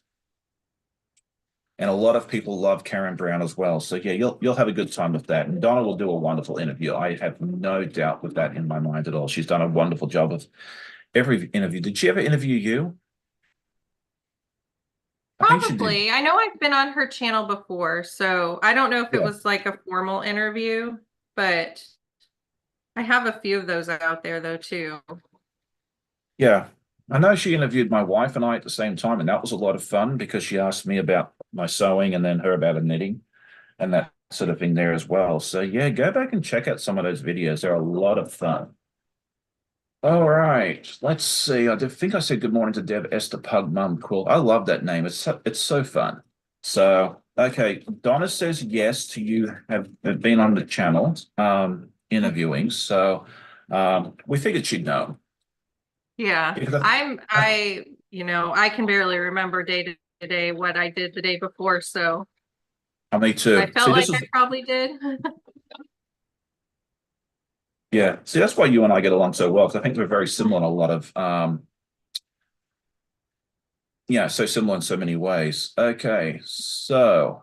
And a lot of people love Karen Brown as well. So yeah, you'll have a good time with that. And Donna will do a wonderful interview. I have no doubt with that in my mind at all. She's done a wonderful job of every interview. Did she ever interview you? I think she did. Probably. I know I've been on her channel before, so I don't know if it Yeah. was like a formal interview, but I have a few of those out there though too. Yeah. I know she interviewed my wife and I at the same time, and that was a lot of fun because she asked me about my sewing and then her about her knitting and that sort of thing there as well. So yeah, go back and check out some of those videos. They're a lot of fun. All right, let's see. Think I said good morning to Deb Esther Pug Mum Quilt. I love that name. It's so fun. So okay, Donna says yes to you have been on the channel interviewing. So we figured she'd know. Yeah. Yeah, I can barely remember day to day what I did the day before, so me I too. felt See, like this I is probably did. yeah. See, that's why you and I get along so well because I think we're very similar in a lot of so similar in so many ways. Okay, so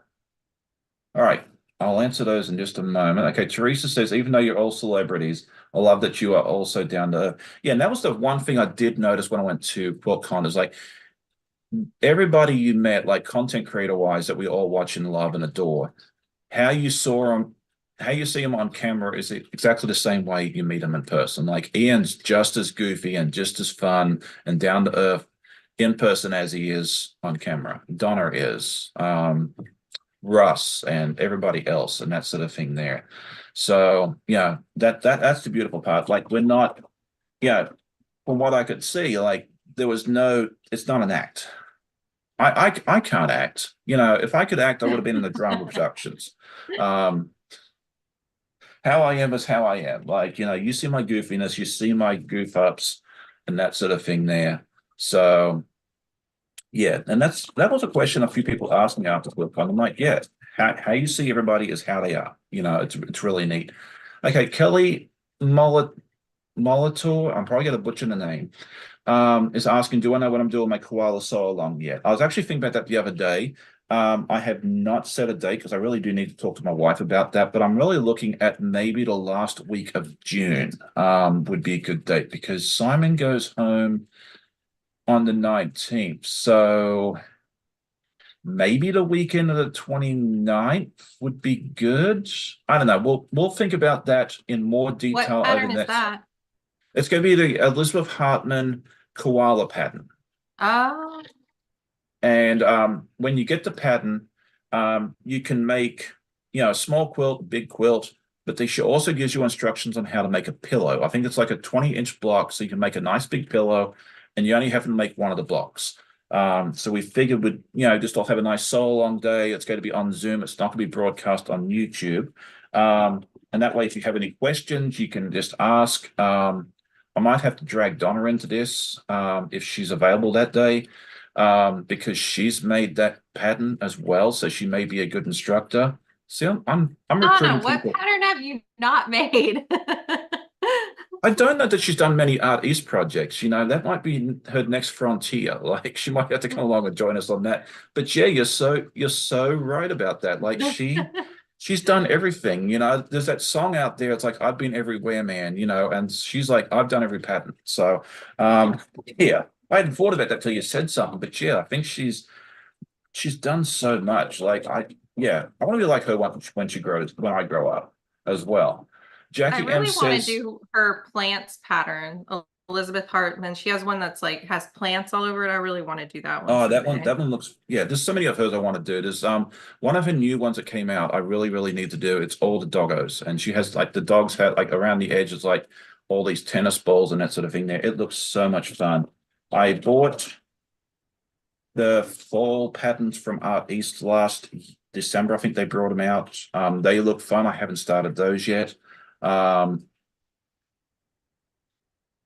all right. I'll answer those in just a moment. Okay, Teresa says, even though you're all celebrities, I love that you are also down to earth. Yeah, and that was the one thing I did notice when I went to QuiltCon is like everybody you met, like content creator wise, that we all watch and love and adore, how you saw them, how you see them on camera is exactly the same way you meet them in person. Like Ian's just as goofy and just as fun and down to earth in person as he is on camera. Donna is. Russ and everybody else and that sort of thing there. So yeah, that's the beautiful part. Like we're not, yeah, from what I could see, like there was no, it's not an act. I can't act. You know, if I could act, I would have been in the drama productions. Um, how I am is how I am. Like, you know, you see my goofiness, you see my goof ups and that sort of thing there. So yeah, and that was a question a few people asked me after FlipCon. I'm like, yeah, how you see everybody is how they are. You know, it's really neat. Okay, Kelly Mollet Molitor, I'm probably gonna butcher the name. Is asking, do I know what I'm doing my koala sew along yet? I was actually thinking about that the other day. I have not set a date because I really do need to talk to my wife about that, but I'm really looking at maybe the last week of June would be a good date because Simon goes home on the 19th. So maybe the weekend of the 29th would be good. I don't know. We'll think about that in more What detail over the pattern is next. that? It's going to be the Elizabeth Hartman koala pattern. Oh, And when you get the pattern, you can make, you know, a small quilt, big quilt, but she also gives you instructions on how to make a pillow. I think it's like a 20-inch block, so you can make a nice big pillow, and you only have to make one of the blocks. So we figured we'd, you know, just all have a nice sew along day. It's going to be on Zoom. It's not going to be broadcast on YouTube. And that way, if you have any questions, you can just ask. I might have to drag Donna into this if she's available that day because she's made that pattern as well, so she may be a good instructor. See, I'm recruiting Donna, what people. pattern have you not made? I don't know that she's done many Art East projects. You know, that might be her next frontier. Like she might have to come along and join us on that. But yeah, you're so right about that. Like she's done everything. You know, there's that song out there. It's like I've been everywhere, man. You know, and she's like I've done every pattern. So yeah, I hadn't thought about that till you said something. But yeah, I think she's done so much. Like I want to be like her when she grows when I grow up as well. I Jackie M really want to says. do her plants pattern. Elizabeth Hartman. She has one that's like has plants all over it. I really want to do that one Oh, someday. that one looks, yeah, there's so many of hers I want to do. There's one of her new ones that came out I really, really need to do. It's all the doggos. And she has like the dogs have like around the edge, it's like all these tennis balls and that sort of thing there. It looks so much fun. I bought the fall patterns from Art East last December. I think they brought them out. They look fun. I haven't started those yet. Um,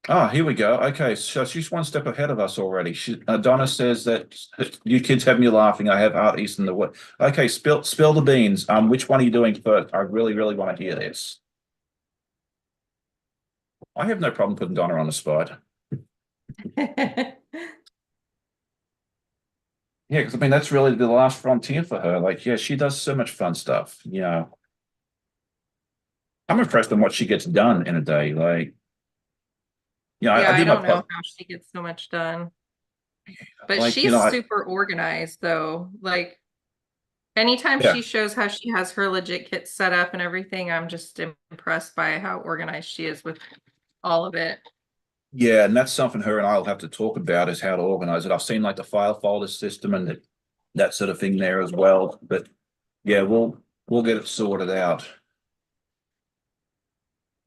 Oh, here we go. Okay, so she's one step ahead of us already. Donna says that you kids have me laughing. I have Art East in the wood. Okay, spill the beans. Which one are you doing first? I really, really want to hear this. I have no problem putting Donna on the spot. Yeah, because I mean that's really the last frontier for her. Like, yeah, she does so much fun stuff. You know, I'm impressed on what she gets done in a day. Like, yeah, Yeah, I I do my don't know part. how she gets so much done. But Like, you know, she's super organized though. Like anytime yeah. she shows how she has her legit kit set up and everything, I'm just impressed by how organized she is with all of it. Yeah, and that's something her and I'll have to talk about is how to organize it. I've seen like the file folder system and that sort of thing there as well. But yeah, we'll get it sorted out.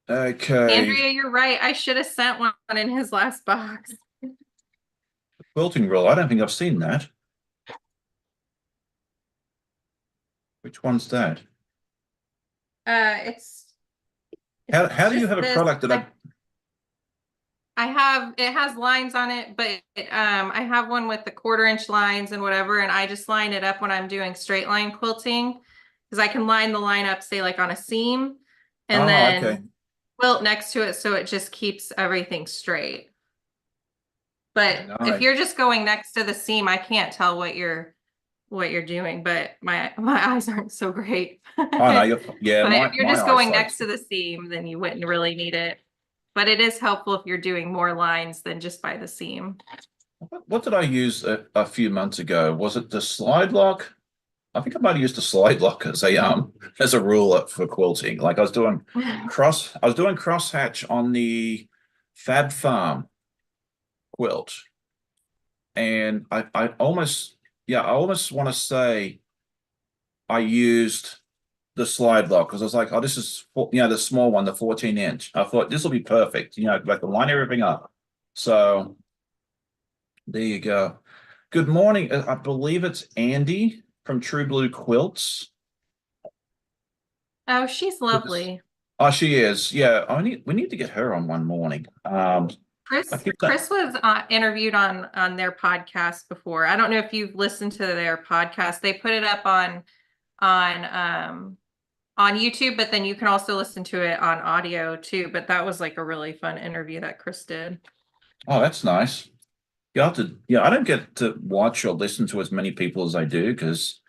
Okay. Andrea, you're right. I should have sent one in his last box. Quilting roll. I don't think I've seen that. Which one's that? It's How do you just have a this. product that I have it has lines on it, but I have one with the 1/4 inch lines and whatever, and I just line it up when I'm doing straight line quilting because I can line the line up, say like on a seam, and Oh, okay. then quilt next to it so it just keeps everything straight. But if Nice. you're just going next to the seam, I can't tell what what you're doing, but my eyes aren't so great. Oh no, yeah, But if you're my just going eyesight. next to the seam, then you wouldn't really need it. But it is helpful if you're doing more lines than just by the seam. What did I use a few months ago? Was it the slide lock? I think I might have used a slide lock as a ruler for quilting. Like I was doing crosshatch on the Fab Farm quilt, and I almost, yeah, I almost want to say I used the slide lock because I was like, oh, this is, the small one, the 14-inch. I thought this will be perfect. I can line everything up. So there you go. Good morning. I believe it's Andy from True Blue Quilts. Oh, she's lovely. Oh, she is. Yeah, we need to get her on one morning. I keep that. Chris was interviewed on their podcast before. I don't know if you've listened to their podcast. They put it up on on YouTube, but then you can also listen to it on audio too. But that was like a really fun interview that Chris did. Oh, that's nice. Yeah, I don't get to watch or listen to as many people as I do because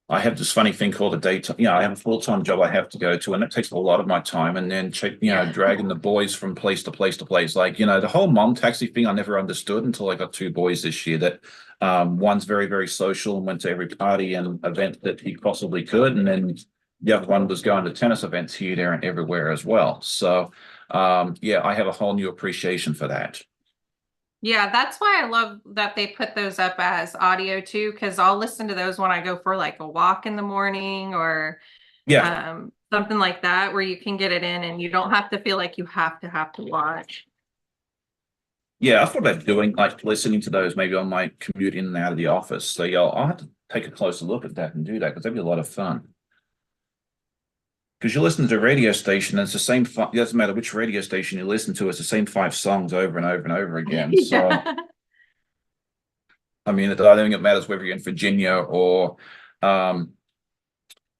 I have this funny thing called a daytime. I have a full-time job I have to go to, and it takes a lot of my time. And then, Yeah. dragging the boys from place to place to place. Like, the whole mom taxi thing I never understood until I got two boys this year that one's very, very social and went to every party and event that he possibly could. And then the other one was going to tennis events here, there, and everywhere as well. So, yeah, I have a whole new appreciation for that. Yeah, that's why I love that they put those up as audio too, because I'll listen to those when I go for like a walk in the morning or Yeah. something like that, where you can get it in and you don't have to feel like you have to watch. Yeah, I thought about doing like listening to those maybe on my commute in and out of the office. So yeah, I'll have to take a closer look at that and do that because that'd be a lot of fun. Because you listen to a radio station, and it's the same. It doesn't matter which radio station you listen to; it's the same five songs over and over and over again. So Yeah. I mean, I don't think it matters whether you're in Virginia or um,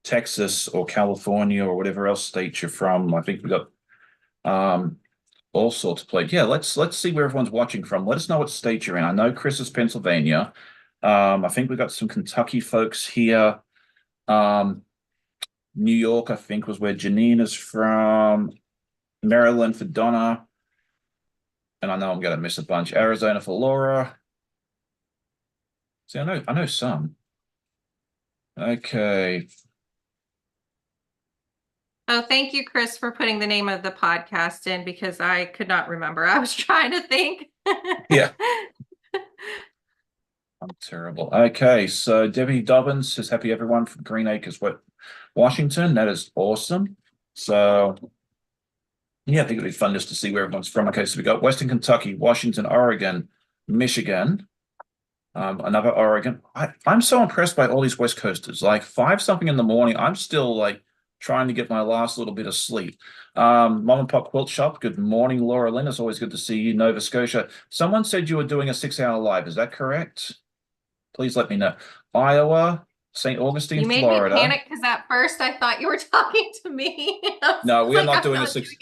Texas or California or whatever else state you're from. I think we got um, all sorts of places. Yeah, let's see where everyone's watching from. Let us know what state you're in. I know Chris is Pennsylvania. I think we got some Kentucky folks here. New York, I think, was where Janine is from. Maryland for Donna. And I know I'm going to miss a bunch. Arizona for Laura. See, I know some. Okay. Oh, thank you, Chris, for putting the name of the podcast in because I could not remember. I was trying to think. Yeah. I'm terrible. Okay, so Debbie Dobbins says, happy everyone from Green Acres, Washington. That is awesome. So, yeah, I think it'd be fun just to see where everyone's from. Okay, so we got Western Kentucky, Washington, Oregon, Michigan, another Oregon. I'm so impressed by all these West Coasters. Like 5 something in the morning, I'm still like trying to get my last little bit of sleep. Mom and Pop Quilt Shop. Good morning, Laura Lynn. It's always good to see you, Nova Scotia. Someone said you were doing a 6-hour live. Is that correct? Please let me know. Iowa, St. Augustine, You made Florida. me panic because at first I thought you were talking to me. No, we are not I'm doing a six.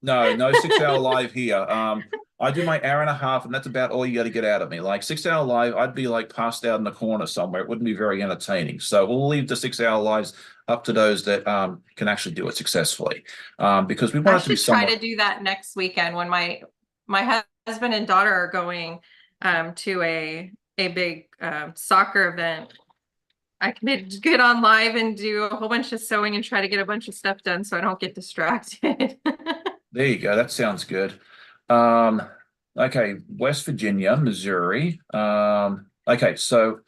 No, no 6-hour live here. I do my hour and a half, and that's about all you got to get out of me. Like 6-hour live, I'd be like passed out in the corner somewhere. It wouldn't be very entertaining. So we'll leave the 6-hour lives up to those that can actually do it successfully. Because we I want it to be should try somewhat. to do that next weekend when my husband and daughter are going to a big soccer event. I can get on live and do a whole bunch of sewing and try to get a bunch of stuff done so I don't get distracted. There you go. That sounds good. Okay, West Virginia, Missouri. Okay, so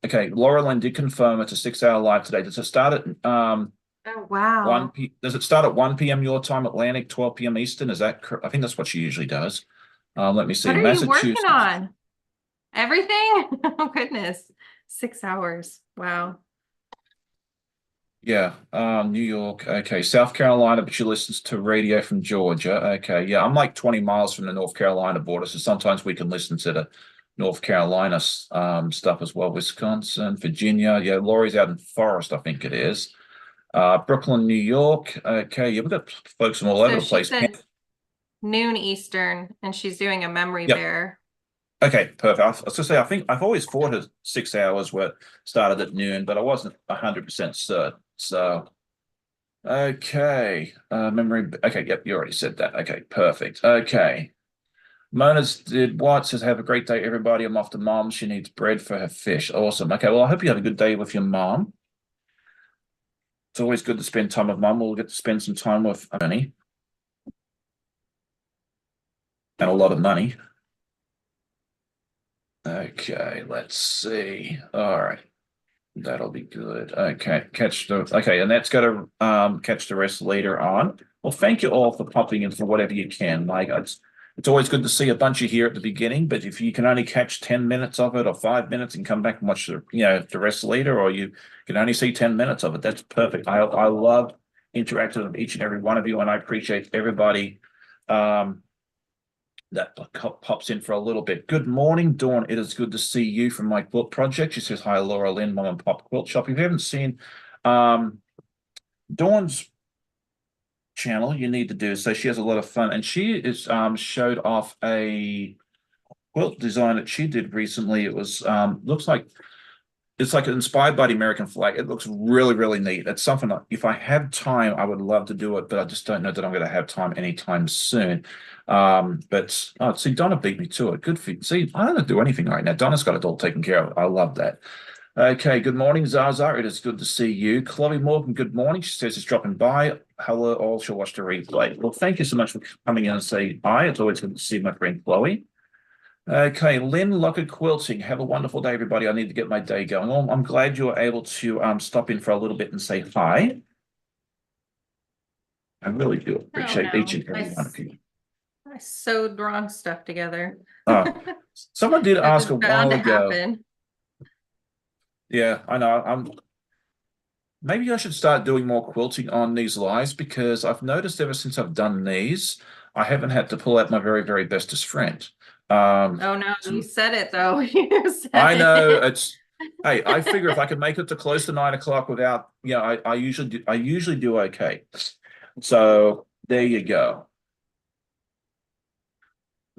okay, Laura Lynn did confirm it's a 6-hour live today. Does it start at Oh, wow. does it start at 1 p.m. your time, Atlantic, 12 p.m. Eastern? Is that correct? I think that's what she usually does. Let me see. What are you working Massachusetts. on? Everything? Oh, goodness. 6 hours. Wow. Yeah, New York. Okay, South Carolina, but she listens to radio from Georgia. Okay, yeah, I'm like 20 miles from the North Carolina border, so sometimes we can listen to the North Carolina stuff as well. Wisconsin, Virginia. Yeah, Laurie's out in Forest, I think it is. Brooklyn, New York. Okay, yeah, we've got folks from all over the she place. said noon Eastern, and she's doing a memory Yep. bear. Okay, perfect. I was gonna say, I think I've always thought it 6 hours were started at noon, but I wasn't 100% certain. So, okay, memory. Okay, yep, you already said that. Okay, perfect. Okay. Mona's did what says, have a great day, everybody. I'm off to mom. She needs bread for her fish. Awesome. Okay, well, I hope you have a good day with your mom. It's always good to spend time with mom. We'll get to spend some time with money and a lot of money. Okay, let's see. All right. That'll be good. Okay, and that's gonna catch the rest later on. Well, thank you all for popping in for whatever you can. Like it's always good to see a bunch of here at the beginning, but if you can only catch 10 minutes of it or 5 minutes and come back and watch the rest later, or you can only see 10 minutes of it, that's perfect. I love interacting with each and every one of you, and I appreciate everybody that pops in for a little bit. Good morning, Dawn. It is good to see you from my quilt project. She says, hi, Laura Lynn, Mom and Pop Quilt Shop. If you haven't seen Dawn's channel, you need to do so. She has a lot of fun, and she is showed off a quilt design that she did recently. It was looks like it's like inspired by the American flag. It looks really, really neat. It's something that if I have time, I would love to do it, but I just don't know that I'm going to have time anytime soon. But oh, see, Donna beat me to it. Good for you. See, I don't do anything right now. Donna's got it all taken care of. I love that. Okay, good morning, Zaza. It is good to see you. Chloe Morgan, good morning. She says she's dropping by. Hello, all. She'll watch the replay. Well, thank you so much for coming in and saying hi. It's always good to see my friend Chloe. Okay, Lynn Lockett Quilting. Have a wonderful day, everybody. I need to get my day going. Oh, I'm glad you were able to stop in for a little bit and say hi. I really do appreciate each and every one of you. I sewed wrong stuff together. Someone did ask a It's bound while to ago. happen. Yeah, I know. Maybe I should start doing more quilting on these lives because I've noticed ever since I've done these, I haven't had to pull out my very, very bestest friend. Oh no, you said it though. You said I know it. it's. Hey, I figure if I can make it to close to 9 o'clock without, I usually do okay. So there you go.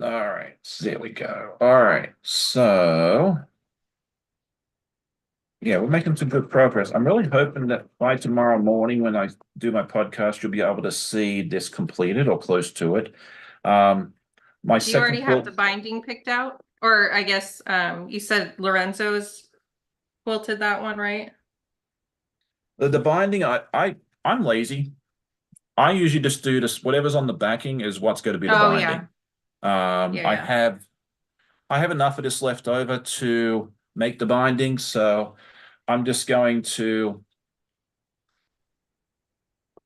All right, there we go. All right, so yeah, we're making some good progress. I'm really hoping that by tomorrow morning, when I do my podcast, you'll be able to see this completed or close to it. My Do you already second have the quilt, binding picked out? Or I guess you said Lorenzo's quilted that one, right? the binding, I'm lazy. I usually just do this. Whatever's on the backing is what's going to be the Oh binding. yeah. I Yeah. have enough of this left over to make the binding, so I'm just going to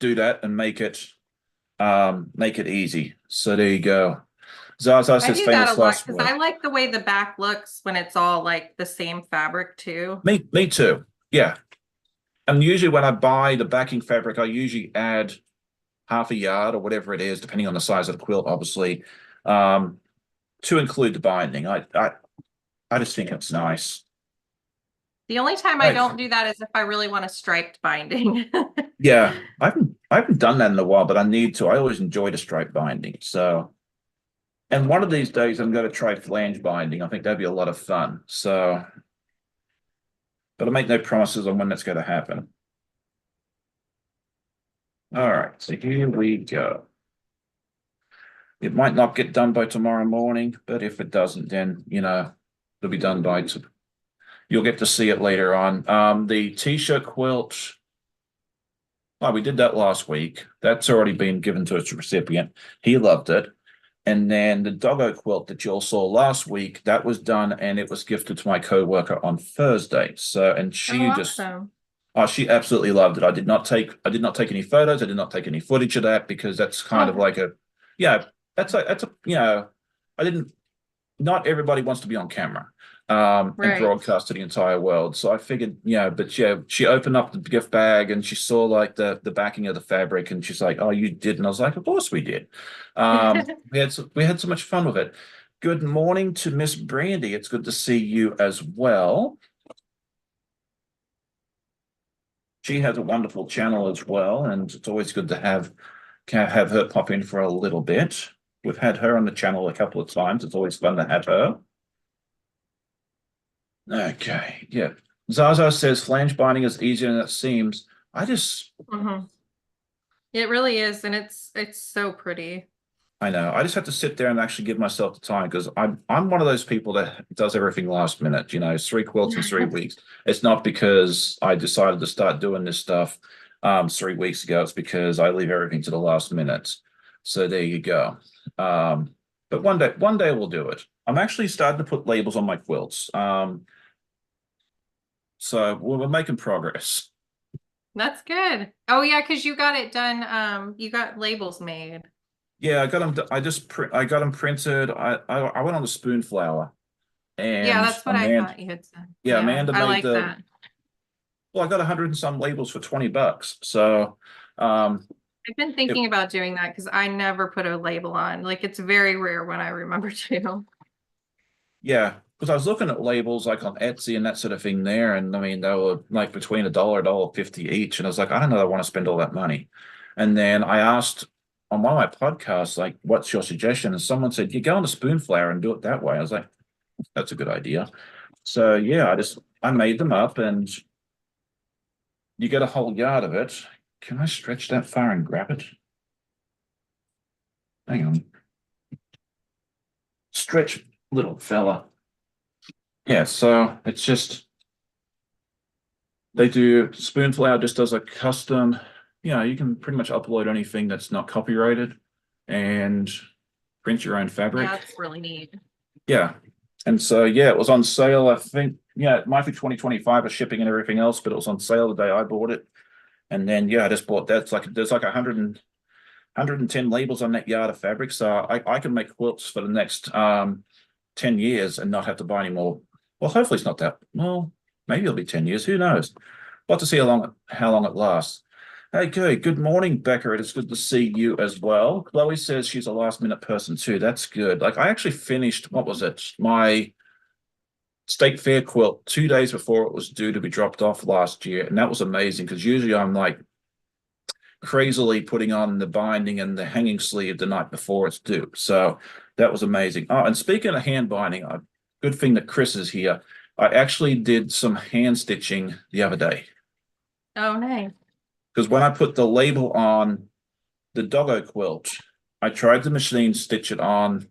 do that and make it easy. So there you go. Zaza I says do that a famous lot last because word. I like the way the back looks when it's all like the same fabric too. Me too. Yeah. And usually when I buy the backing fabric, I usually add half a yard or whatever it is, depending on the size of the quilt, obviously, to include the binding. I just think it's nice. The only time I Right. don't do that is if I really want a striped binding. Yeah, I haven't done that in a while, but I need to. I always enjoy the stripe binding. So, and one of these days I'm going to try flange binding. I think that'd be a lot of fun. So, but I make no promises on when that's going to happen. All right, so here we go. It might not get done by tomorrow morning, but if it doesn't, then it'll be done by. You'll get to see it later on. The t-shirt quilt. Oh, we did that last week. That's already been given to its recipient. He loved it. And then the doggo quilt that you all saw last week, that was done and it was gifted to my co-worker on Thursday. So, and Oh, she just, awesome. oh, she absolutely loved it. I did not take any photos. I did not take any footage of that because that's kind of like yeah, I didn't, not everybody wants to be on camera and Right. broadcast to the entire world. So I figured, but yeah, she opened up the gift bag and she saw like the backing of the fabric and she's like, oh, you did? And I was like, of course we did. We had so much fun with it. Good morning to Miss Brandy. It's good to see you as well. She has a wonderful channel as well, and it's always good to have her pop in for a little bit. We've had her on the channel a couple of times. It's always fun to have her. Okay, yeah. Zaza says flange binding is easier than it seems. I just, Mhm. It really is, and it's so pretty. I know. I just have to sit there and actually give myself the time because I'm one of those people that does everything last minute. It's 3 quilts in 3 weeks. It's not because I decided to start doing this stuff 3 weeks ago. It's because I leave everything to the last minute. So there you go. But one day we'll do it. I'm actually starting to put labels on my quilts. So we're making progress. That's good. Oh yeah, because you got it done. You got labels made. Yeah, I got them. I got them printed. I went on the spoon flour, Yeah, and that's what I thought you had said. Yeah, Yeah, Amanda I made like the. that. Well, I got 100 and some labels for $20. So, um, I've been it, thinking about doing that because I never put a label on. Like it's very rare when I remember to. yeah, because I was looking at labels like on Etsy and that sort of thing there, and I mean they were like between $1, $1.50 each, and I was like, I don't know, I want to spend all that money. And then I asked on one of my podcasts, like, what's your suggestion? And someone said, you go on the spoon flour and do it that way. I was like, that's a good idea. So yeah, I made them up, and you get a whole yard of it. Can I stretch that far and grab it? Hang on. Stretch, little fella. Yeah, so it's just they do spoon flour just as a custom. You can pretty much upload anything that's not copyrighted and print your own Yeah, fabric. it's really neat. Yeah. And so yeah, it was on sale. I think, yeah, it might be 2025 with shipping and everything else, but it was on sale the day I bought it. And then yeah, I just bought that. It's like there's like 110 labels on that yard of fabric. So I can make quilts for the next 10 years and not have to buy any more. Well, hopefully it's not that. Well, maybe it'll be 10 years. Who knows? We'll have to see how long it lasts. Okay, good morning, Becca. It is good to see you as well. Chloe says she's a last minute person too. That's good. Like I actually finished, what was it? My state fair quilt 2 days before it was due to be dropped off last year. And that was amazing because usually I'm like crazily putting on the binding and the hanging sleeve the night before it's due. So that was amazing. Oh, and speaking of hand binding, good thing that Chris is here. I actually did some hand stitching the other day Oh, nice. because when I put the label on the doggo quilt, I tried to machine stitch it on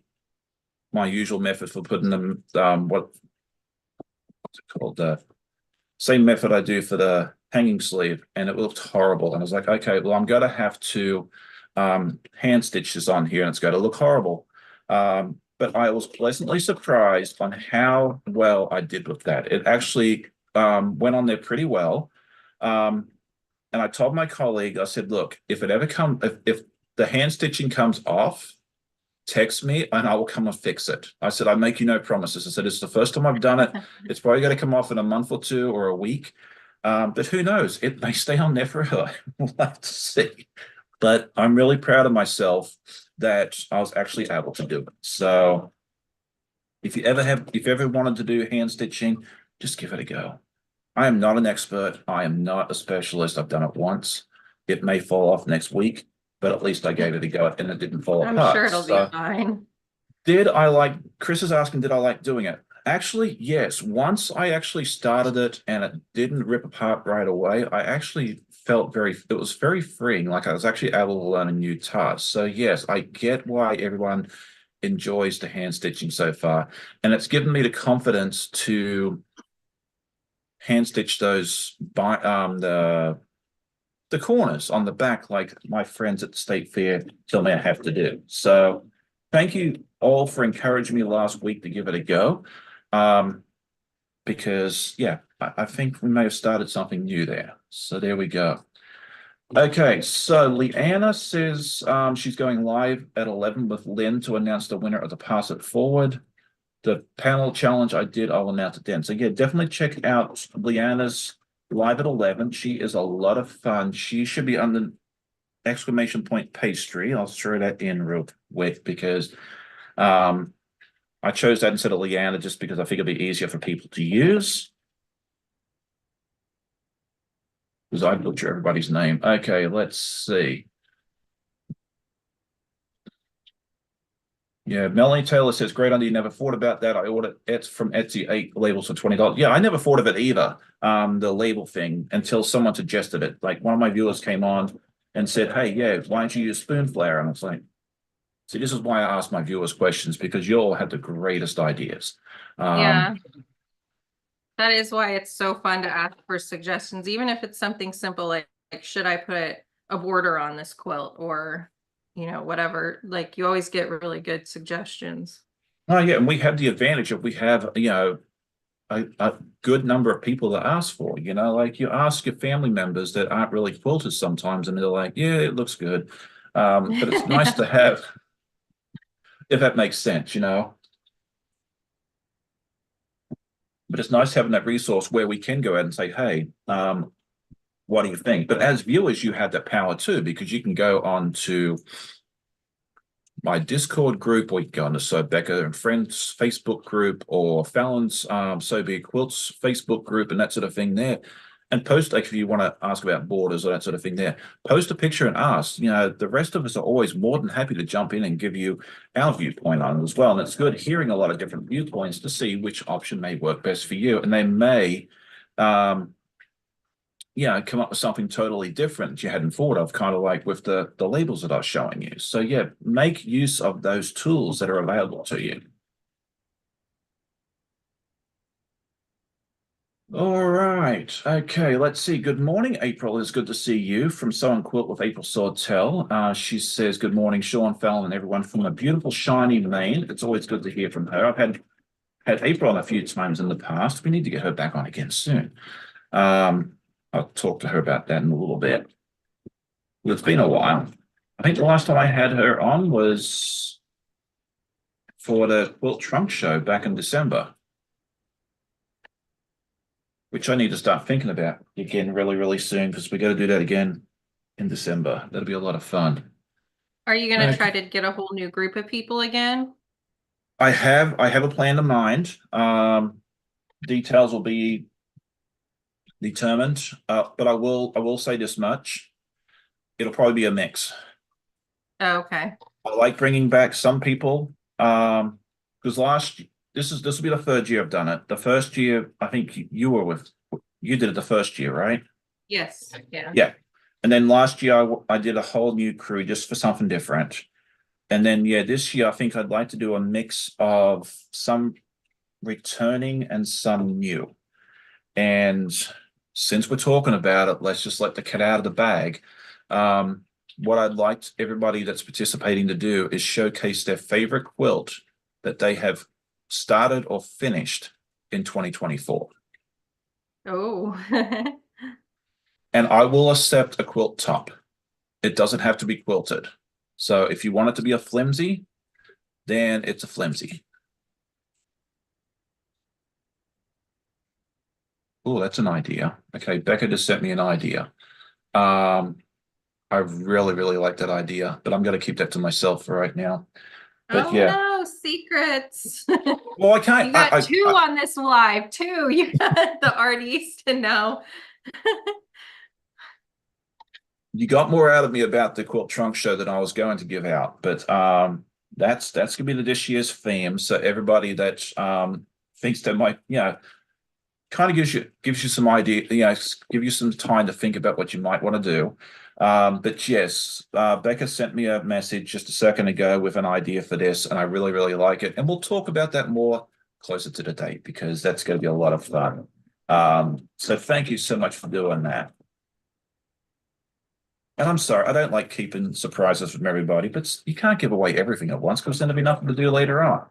my usual method for putting them, what's it called? The same method I do for the hanging sleeve, and it looked horrible. And I was like, okay, well, I'm going to have to hand stitch this on here, and it's going to look horrible. But I was pleasantly surprised on how well I did with that. It actually went on there pretty well. Um, and I told my colleague, I said, look, if the hand stitching comes off, text me and I will come and fix it. I said, I make you no promises. I said, it's the first time I've done it. It's probably going to come off in a month or two or a week. But who knows? It may stay on there forever. We'll have to see. But I'm really proud of myself that I was actually able to do it. So if you ever wanted to do hand stitching, just give it a go. I am not an expert. I am not a specialist. I've done it once. It may fall off next week, but at least I gave it a go and it didn't fall I'm sure apart. it'll be So fine. Chris is asking, did I like doing it? Actually, yes. Once I actually started it and it didn't rip apart right away, I actually felt it was very freeing. Like I was actually able to learn a new task. So yes, I get why everyone enjoys the hand stitching so far. And it's given me the confidence to hand stitch the corners on the back, like my friends at the state fair tell me I have to do. So thank you all for encouraging me last week to give it a go. Um, because yeah, I think we may have started something new there. So there we go. Okay, so Leanna says she's going live at 11 with Lynn to announce the winner of the Pass It Forward. The panel challenge I did, I'll announce it then. So yeah, definitely check out Leanna's live at 11. She is a lot of fun. She should be on the exclamation point pastry. I'll throw that in real quick because um, I chose that instead of Leanna just because I think it'd be easier for people to use. Because I butcher everybody's name. Okay, let's see. Yeah, Melanie Taylor says, great idea. Never thought about that. I ordered it from Etsy, 8 labels for $20. Yeah, I never thought of it either, the label thing, until someone suggested it. Like one of my viewers came on and said, hey, yeah, why don't you use spoon flare? And I was like, see, this is why I ask my viewers questions, because you all have the greatest ideas. Yeah, that is why it's so fun to ask for suggestions, even if it's something simple like should I put a border on this quilt or, whatever. Like you always get really good suggestions. Oh, yeah, and we have the advantage of we have, a good number of people to ask for. Like you ask your family members that aren't really quilters sometimes, and they're like, yeah, it looks good. But it's nice to have, if that makes sense. But it's nice having that resource where we can go out and say, hey, what do you think? But as viewers, you have that power too, because you can go on to my Discord group, or you can go on to Sew Becca and Friends Facebook group, or Fallon's Sew Be It Quilts Facebook group, and that sort of thing there. And post, like, if you want to ask about borders or that sort of thing there, post a picture and ask. The rest of us are always more than happy to jump in and give you our viewpoint on it as well. And it's good hearing a lot of different viewpoints to see which option may work best for you. And they may come up with something totally different that you hadn't thought of, kind of like with the labels that I was showing you. So yeah, make use of those tools that are available to you. All right. Okay, let's see. Good morning, April. It's good to see you from Sew and Quilt with April Sawtell. She says, good morning, Sean, Fallon, and everyone from a beautiful, shiny Maine. It's always good to hear from her. I've had April on a few times in the past. We need to get her back on again soon. I'll talk to her about that in a little bit. It's been a while. I think the last time I had her on was for the Quilt Trunk Show back in December, which I need to start thinking about again really, really soon, because we got to do that again in December. That'll be a lot of fun. Are you going to try to get a whole new group of people again? I have a plan in mind. Details will be determined, but I will say this much: it'll probably be a mix. Oh, okay. I like bringing back some people, because this will be the third year I've done it. The first year, I think you did it the first year, right? Yes. Yeah. Yeah. And then last year I did a whole new crew just for something different. And then yeah, this year I think I'd like to do a mix of some returning and some new. And since we're talking about it, let's just let the cat out of the bag. What I'd like everybody that's participating to do is showcase their favorite quilt that they have started or finished in 2024. Oh. And I will accept a quilt top. It doesn't have to be quilted. So if you want it to be a flimsy, then it's a flimsy. Oh, that's an idea. Okay, Becca just sent me an idea. I really, really like that idea, but I'm going to keep that to myself for right now. But Oh yeah, no, secrets. well, I can't. You got two on this live, too. You got the artists to know. You got more out of me about the quilt trunk show than I was going to give out, but that's gonna be this year's theme. So everybody that thinks they might, kind of gives you some idea, give you some time to think about what you might want to do. But yes, Becca sent me a message just a second ago with an idea for this, and I really, really like it. And we'll talk about that more closer to the date, because that's going to be a lot of fun. So thank you so much for doing that. And I'm sorry, I don't like keeping surprises from everybody, but you can't give away everything at once, because then there'll be nothing to do later on.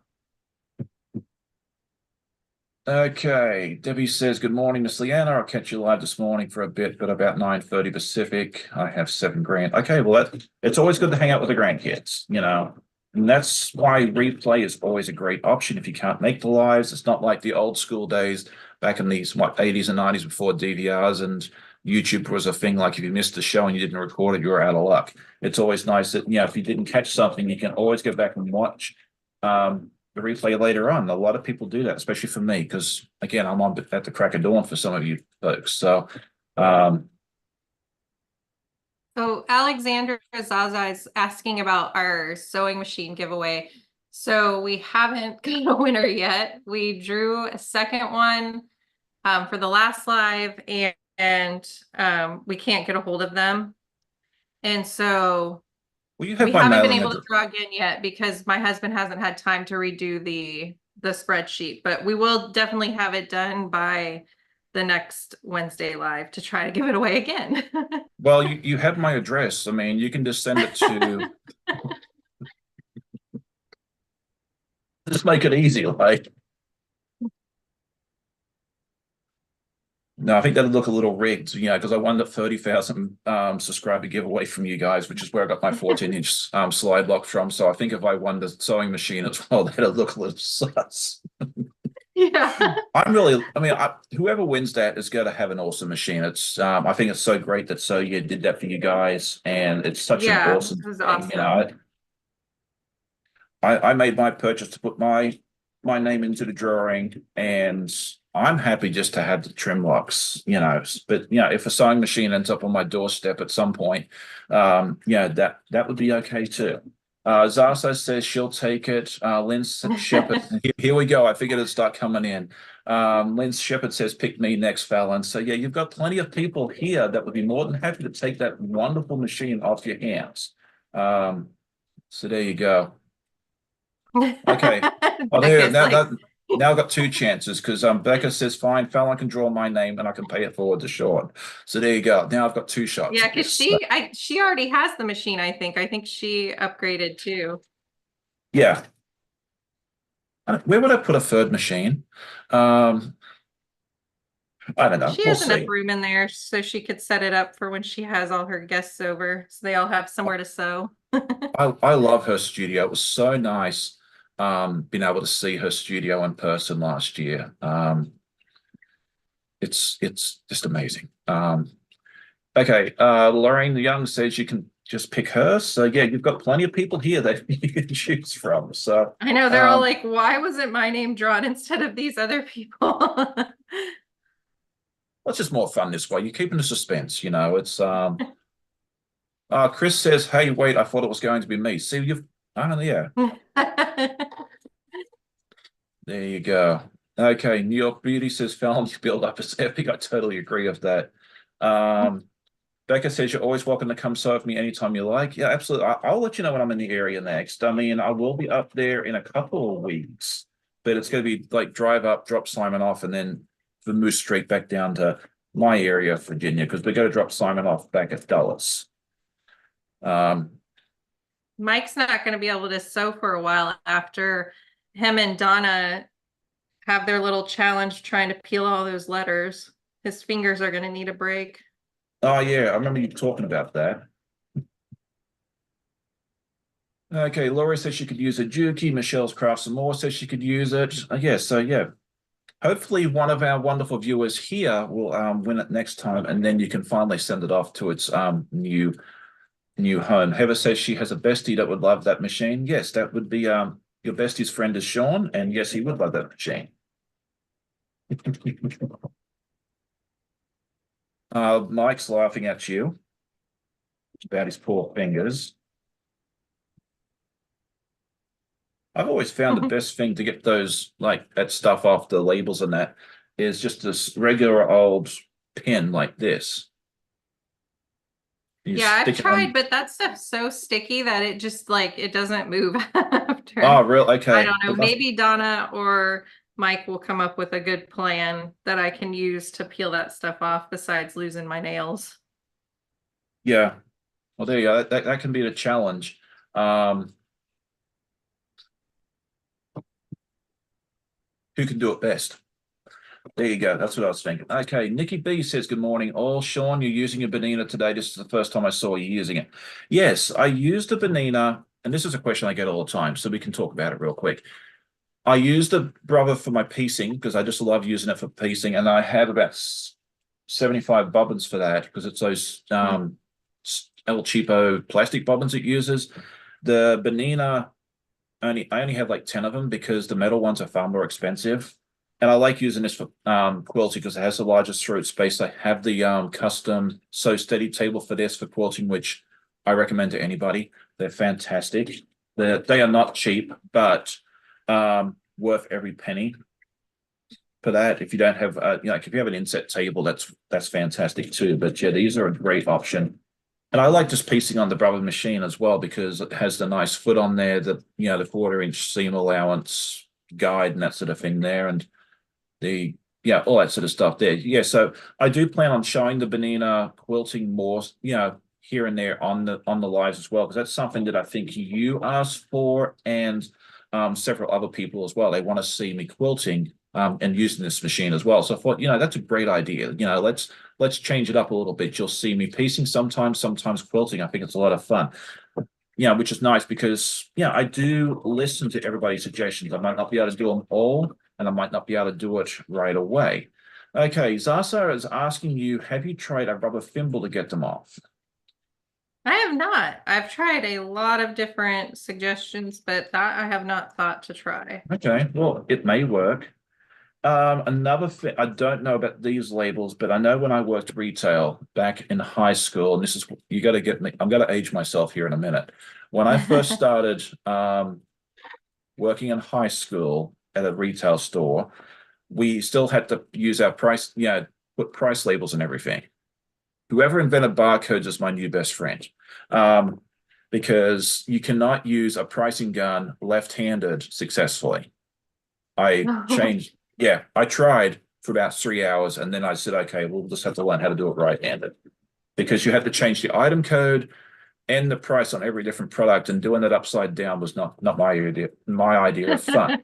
Okay, Debbie says, good morning, Miss Leanna. I'll catch you live this morning for a bit, but about 9:30 Pacific. I have 7 grand. Okay, well, it's always good to hang out with the grandkids. And that's why replay is always a great option if you can't make the lives. It's not like the old school days back in these, 80s and 90s before DVRs and YouTube was a thing. Like if you missed the show and you didn't record it, you were out of luck. It's always nice that, if you didn't catch something, you can always go back and watch the replay later on. A lot of people do that, especially for me, because again, I'm on at the crack of dawn for some of you folks. So, So Alexandra Zaza is asking about our sewing machine giveaway. So we haven't got a winner yet. We drew a second one for the last live, and we can't get a hold of them. And so Well, you we have my haven't been mailing able to address. draw again yet because my husband hasn't had time to redo the spreadsheet, but we will definitely have it done by the next Wednesday live to try to give it away again. Well, you have my address. I mean, you can just send it to, just make it easy, like. No, I think that'd look a little rigged, because I won the 30,000 subscriber giveaway from you guys, which is where I got my 14-inch slide lock from. So I think if I won the sewing machine as well, that'd look a little sus. Yeah. Whoever wins that is going to have an awesome machine. I think it's so great that So You did that for you guys, and it's such an Yeah, awesome it was thing. awesome. I made my purchase to put my name into the drawing, and I'm happy just to have the trim locks, But if a sewing machine ends up on my doorstep at some point, that would be okay too. Zaso says she'll take it. Lynn Shepherd, here we go. I figured it'd start coming in. Lynn Shepherd says, pick me next, Fallon. So yeah, you've got plenty of people here that would be more than happy to take that wonderful machine off your hands. So there you go. Okay. Oh, there. Becca's Now like, now I've got two chances because Becca says, fine, Fallon can draw my name and I can pay it forward to Sean. So there you go. Now I've got two shots yeah, at because this. she already has the machine, I think. I think she upgraded too. Yeah. Where would I put a third machine? Um, I don't know. She We'll has enough see. room in there so she could set it up for when she has all her guests over, so they all have somewhere to sew. I love her studio. It was so nice being able to see her studio in person last year. It's just amazing. Okay, Lorraine Young says you can just pick her. So yeah, you've got plenty of people here that you can choose from. So I know they're all like, why wasn't my name drawn instead of these other people? it's just more fun this way. You're keeping the suspense, It's Chris says, hey, wait, I thought it was going to be me. See, I don't know, yeah. There you go. Okay, New York Beauty says, Fallon, you build up is epic. I totally agree with that. Becca says you're always welcome to come serve me anytime you like. Yeah, absolutely. I'll let you know when I'm in the area next. I mean, I will be up there in a couple of weeks, but it's going to be like drive up, drop Simon off, and then the moose straight back down to my area of Virginia because we're going to drop Simon off back at Dulles. Mike's not going to be able to sew for a while after him and Donna have their little challenge trying to peel all those letters. His fingers are going to need a break. Oh yeah, I remember you talking about that. Okay, Laura says she could use a Juki. Michelle's Craft Some More says she could use it. Yeah. Hopefully one of our wonderful viewers here will win it next time, and then you can finally send it off to its new home. Heather says she has a bestie that would love that machine. Yes, that would be your bestie's friend is Sean, and yes, he would love that machine. Mike's laughing at you about his poor fingers. I've always found the best thing to get those like that stuff off the labels and that is just this regular old pin like this. You Yeah, I've stick it tried, on. but that stuff's so sticky that it just like it doesn't move after. Oh, real? I Okay. don't know. Maybe Donna or Mike will come up with a good plan that I can use to peel that stuff off besides losing my nails. Yeah. Well, there you go. That can be the challenge. Who can do it best? There you go. That's what I was thinking. Okay. Nikki B says, good morning. Oh, Sean, you're using a Benina today. This is the first time I saw you using it. Yes, I used a Benina, and this is a question I get all the time, so we can talk about it real quick. I use the Brother for my piecing because I just love using it for piecing, and I have about 75 bobbins for that because it's those El Cheapo plastic bobbins it uses. The Benina, I only have like 10 of them because the metal ones are far more expensive. And I like using this for quilting because it has the largest throat space. I have the custom Sew Steady table for this for quilting, which I recommend to anybody. They're fantastic. They are not cheap, but worth every penny for that. If you don't have, if you have an inset table, that's fantastic too. But yeah, these are a great option. And I like just piecing on the Brother machine as well because it has the nice foot on there, the 1/4 inch seam allowance guide and that sort of thing there, and the all that sort of stuff there. Yeah, so I do plan on showing the Benina quilting more, here and there on the lives as well, because that's something that I think you asked for and several other people as well. They want to see me quilting and using this machine as well. So I thought, that's a great idea. Let's change it up a little bit. You'll see me piecing sometimes quilting. I think it's a lot of fun. Which is nice because I do listen to everybody's suggestions. I might not be able to do them all, and I might not be able to do it right away. Okay, Zasa is asking you, have you tried a rubber thimble to get them off? I have not. I've tried a lot of different suggestions, but that I have not thought to try. Okay, well, it may work. Another thing, I don't know about these labels, but I know when I worked retail back in high school, and this is, you got to get me, I'm going to age myself here in a minute. When I first started working in high school at a retail store, we still had to use our price, put price labels and everything. Whoever invented barcodes is my new best friend. Because you cannot use a pricing gun left-handed successfully. I tried for about 3 hours and then I said, okay, we'll just have to learn how to do it right-handed because you had to change the item code and the price on every different product, and doing that upside down was not my idea of fun.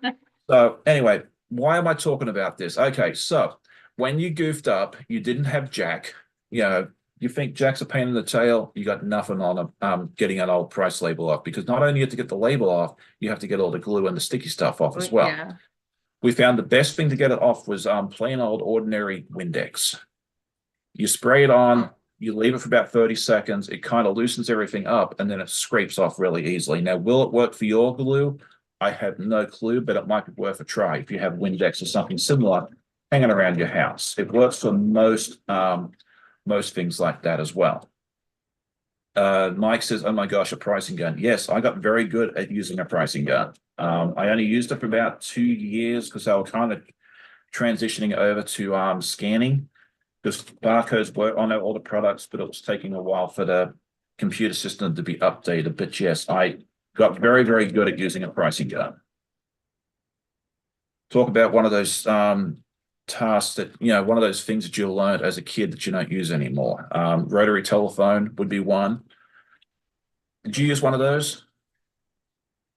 So anyway, why am I talking about this? Okay, so when you goofed up, you didn't have Jack, you think Jack's a pain in the tail, you got nothing on getting an old price label off, because not only you have to get the label off, you have to get all the glue and the sticky stuff off as well. Yeah. We found the best thing to get it off was plain old ordinary Windex. You spray it on, you leave it for about 30 seconds, it kind of loosens everything up, and then it scrapes off really easily. Now, will it work for your glue? I have no clue, but it might be worth a try if you have Windex or something similar hanging around your house. It works for most things like that as well. Mike says, oh my gosh, a pricing gun. Yes, I got very good at using a pricing gun. I only used it for about 2 years because I was kind of transitioning over to scanning, because barcodes were on all the products, but it was taking a while for the computer system to be updated. But yes, I got very, very good at using a pricing gun. Talk about one of those tasks that, one of those things that you learned as a kid that you don't use anymore. Rotary telephone would be one. Did you use one of those?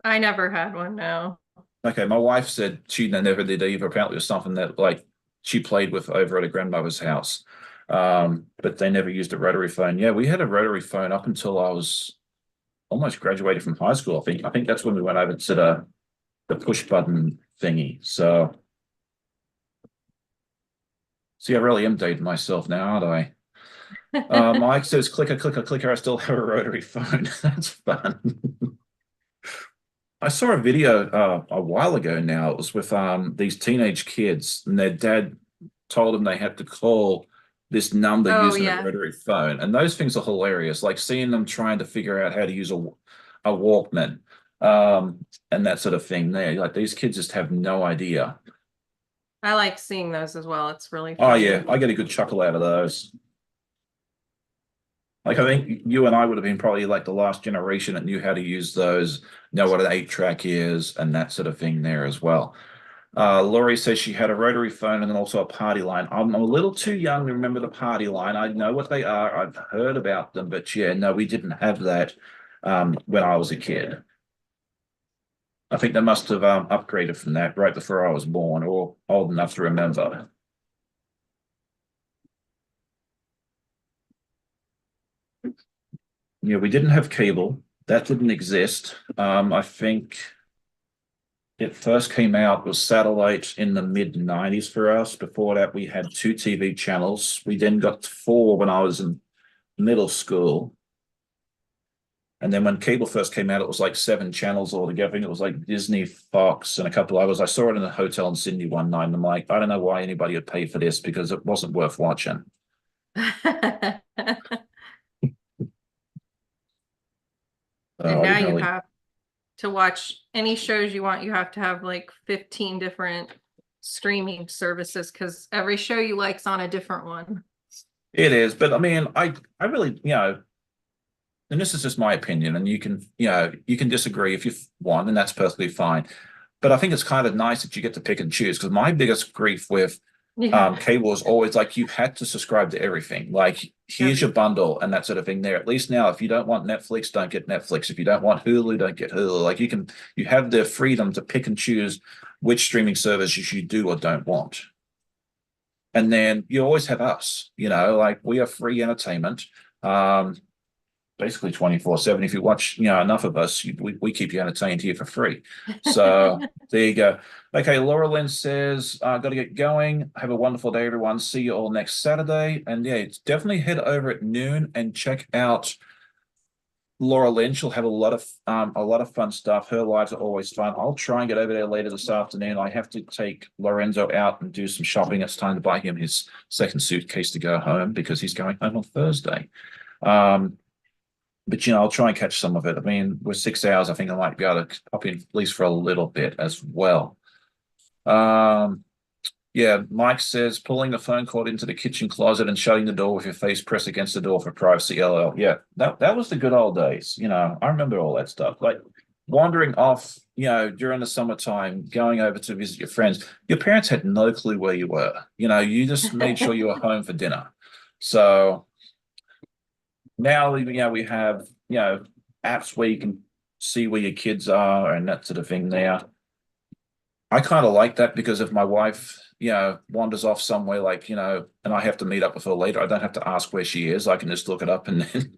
I never had one, no. Okay, my wife said she never did either. Apparently, it was something that like she played with over at a grandmother's house, but they never used a rotary phone. Yeah, we had a rotary phone up until I was almost graduated from high school. I think that's when we went over to the push button thingy. So, see, I really am dating myself now, aren't I? Mike says, clicker, clicker, clicker. I still have a rotary phone. That's fun. I saw a video a while ago now. It was with these teenage kids, and their dad told them they had to call this number using a rotary phone. And those things are hilarious, like seeing them trying to figure out how to use a Walkman and that sort of thing there. Like these kids just have no idea. I like seeing those as well. It's really Oh, fun. yeah, I get a good chuckle out of those. Like, I think you and I would have been probably like the last generation that knew how to use those, know what an 8-track is, and that sort of thing there as well. Laurie says she had a rotary phone and then also a party line. I'm a little too young to remember the party line. I know what they are. I've heard about them, but yeah, no, we didn't have that when I was a kid. I think they must have upgraded from that right before I was born or old enough to remember. Yeah, we didn't have cable. That didn't exist. I think it first came out with satellite in the mid-90s for us. Before that, we had 2 TV channels. We then got 4 when I was in middle school. And then when cable first came out, it was like 7 channels altogether. And it was like Disney, Fox, and a couple others. I saw it in a hotel in Sydney one night, and I'm like, I don't know why anybody would pay for this because it wasn't worth watching. And now you have to watch any shows you want, you have to have like 15 different streaming services because every show you like's on a different one. It is, but I mean, I really, and this is just my opinion, and you can disagree if you want, and that's perfectly fine. But I think it's kind of nice that you get to pick and choose because my biggest grief with Yeah. cable is always like you had to subscribe to everything. Like, here's your bundle and that sort of thing there. At least now, if you don't want Netflix, don't get Netflix. If you don't want Hulu, don't get Hulu. Like, you have the freedom to pick and choose which streaming services you do or don't want. And then you always have us, like we are free entertainment. Basically 24/7. If you watch, enough of us, we keep you entertained here for free. So there you go. Okay, Laura Lynn says, got to get going. Have a wonderful day, everyone. See you all next Saturday. And yeah, it's definitely head over at noon and check out Laura Lynn. She'll have a lot of fun stuff. Her lives are always fun. I'll try and get over there later this afternoon. I have to take Lorenzo out and do some shopping. It's time to buy him his second suitcase to go home because he's going home on Thursday. But I'll try and catch some of it. I mean, with 6 hours, I think I might be able to pop in at least for a little bit as well. Yeah, Mike says pulling the phone cord into the kitchen closet and shutting the door with your face pressed against the door for privacy. LOL. Yeah, that was the good old days. I remember all that stuff. Like wandering off, during the summertime, going over to visit your friends. Your parents had no clue where you were. You just made sure you were home for dinner. So now, we have, apps where you can see where your kids are and that sort of thing there. I kind of like that because if my wife, wanders off somewhere like, and I have to meet up with her later, I don't have to ask where she is. I can just look it up and then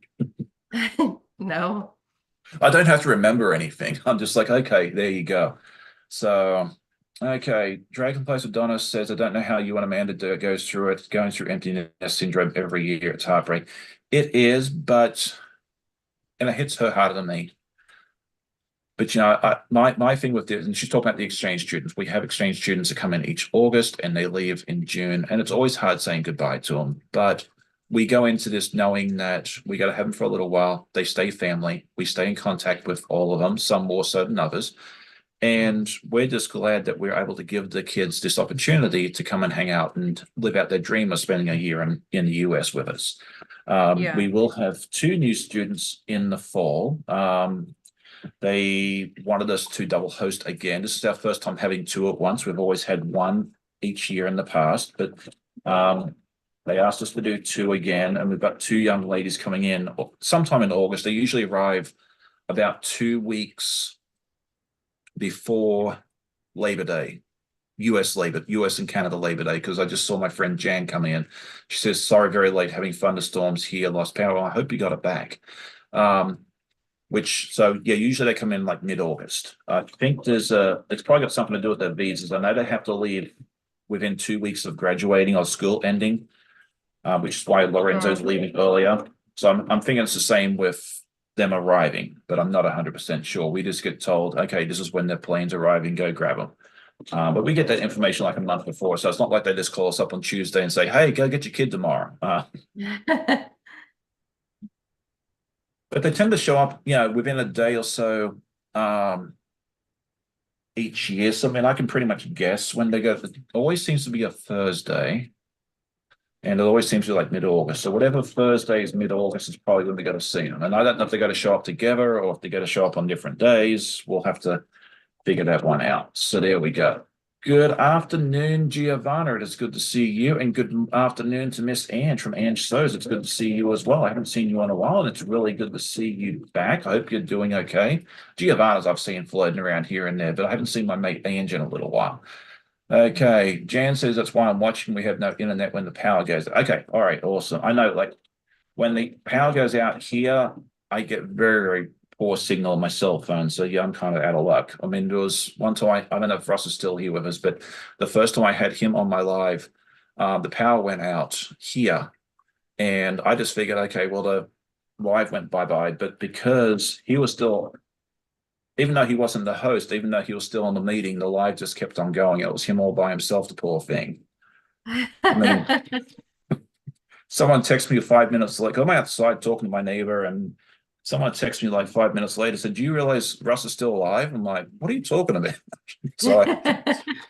No. I don't have to remember anything. I'm just like, okay, there you go. So, okay. Dragon Place of Donna says, I don't know how you and Amanda goes through it, going through emptiness syndrome every year. It's heartbreak. It is, and it hits her harder than me. But my thing with this, and she's talking about the exchange students. We have exchange students that come in each August and they leave in June, and it's always hard saying goodbye to them. But we go into this knowing that we got to have them for a little while. They stay family. We stay in contact with all of them, some more so than others. And we're just glad that we're able to give the kids this opportunity to come and hang out and live out their dream of spending a year in the US with us. We will have 2 new students in the fall. They wanted us to double host again. This is our first time having 2 at once. We've always had 1 each year in the past, but they asked us to do 2 again, and we've got 2 young ladies coming in sometime in August. They usually arrive about 2 weeks before Labor Day, US and Canada Labor Day, because I just saw my friend Jan come in. She says, sorry, very late, having thunderstorms here, lost power. Well, I hope you got it back. Usually they come in like mid-August. I think it's probably got something to do with their visas. I know they have to leave within 2 weeks of graduating or school ending, which is why Lorenzo's leaving earlier. So I'm thinking it's the same with them arriving, but I'm not 100% sure. We just get told, okay, this is when their plane's arriving, go grab them. But we get that information like a month before, so it's not like they just call us up on Tuesday and say, hey, go get your kid tomorrow. But they tend to show up, within a day or so each year. So, I mean, I can pretty much guess when they go. It always seems to be a Thursday, and it always seems to be like mid-August. So whatever Thursday is mid-August is probably when they go to see them. And I don't know if they're going to show up together or if they're going to show up on different days. We'll have to figure that one out. So there we go. Good afternoon, Giovanna. It is good to see you. And good afternoon to Miss Ange from Ange Sews. It's good to see you as well. I haven't seen you in a while, and it's really good to see you back. I hope you're doing okay. Giovanna's I've seen floating around here and there, but I haven't seen my mate Ange in a little while. Okay, Jan says that's why I'm watching. We have no internet when the power goes. Okay, all right, awesome. I know, like, when the power goes out here, I get very, very poor signal on my cell phone. So yeah, I'm kind of out of luck. I mean, there was one time, I don't know if Russ is still here with us, but the first time I had him on my live, the power went out here. And I just figured, okay, well, the live went bye-bye. But because he was still, even though he wasn't the host, even though he was still on the meeting, the live just kept on going. It was him all by himself, the poor thing. I mean, someone texted me 5 minutes like, I'm outside talking to my neighbor and someone texted me like 5 minutes later, said, "Do you realize Russ is still alive?" I'm like, "What are you talking about?" So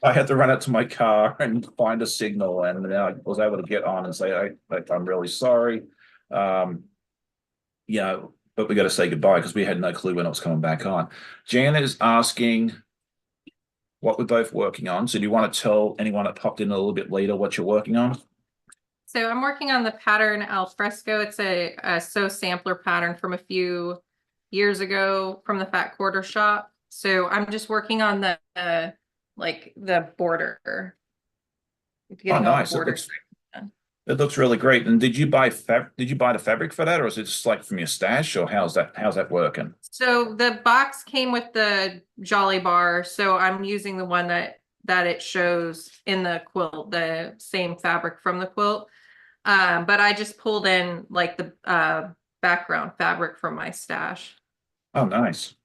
I had to run out to my car and find a signal, and then I was able to get on and say, I'm really sorry. Um, but we got to say goodbye because we had no clue when it was coming back on. Jan is asking what we're both working on. So do you want to tell anyone that popped in a little bit later what you're working on? So I'm working on the pattern al fresco. It's a sew sampler pattern from a few years ago from the Fat Quarter Shop. So I'm just working on the like the border, Oh, getting all the nice. borders. It looks really great. And did you buy the fabric for that, or is it just like from your stash, or how's that working? So the box came with the Jolly Bar, so I'm using the one that it shows in the quilt, the same fabric from the quilt. But I just pulled in like the background fabric from my stash. Oh, nice.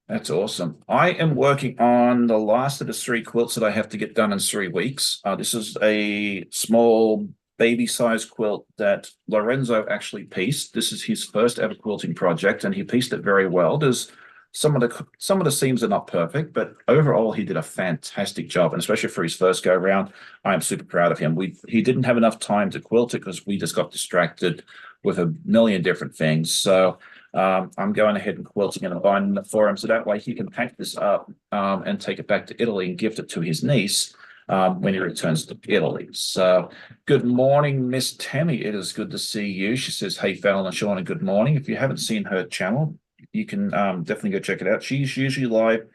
That's awesome. I am working on the last of the three quilts that I have to get done in 3 weeks. This is a small baby-sized quilt that Lorenzo actually pieced. This is his first ever quilting project, and he pieced it very well. There's some of the seams are not perfect, but overall he did a fantastic job, and especially for his first go round, I am super proud of him. He didn't have enough time to quilt it because we just got distracted with a million different things. So I'm going ahead and quilting and binding it for him so that way he can pack this up and take it back to Italy and gift it to his niece when he returns to Italy. So, good morning, Miss Tammy. It is good to see you. She says, "Hey, Fallon and Shauna, good morning." If you haven't seen her channel, you can definitely go check it out. She's usually live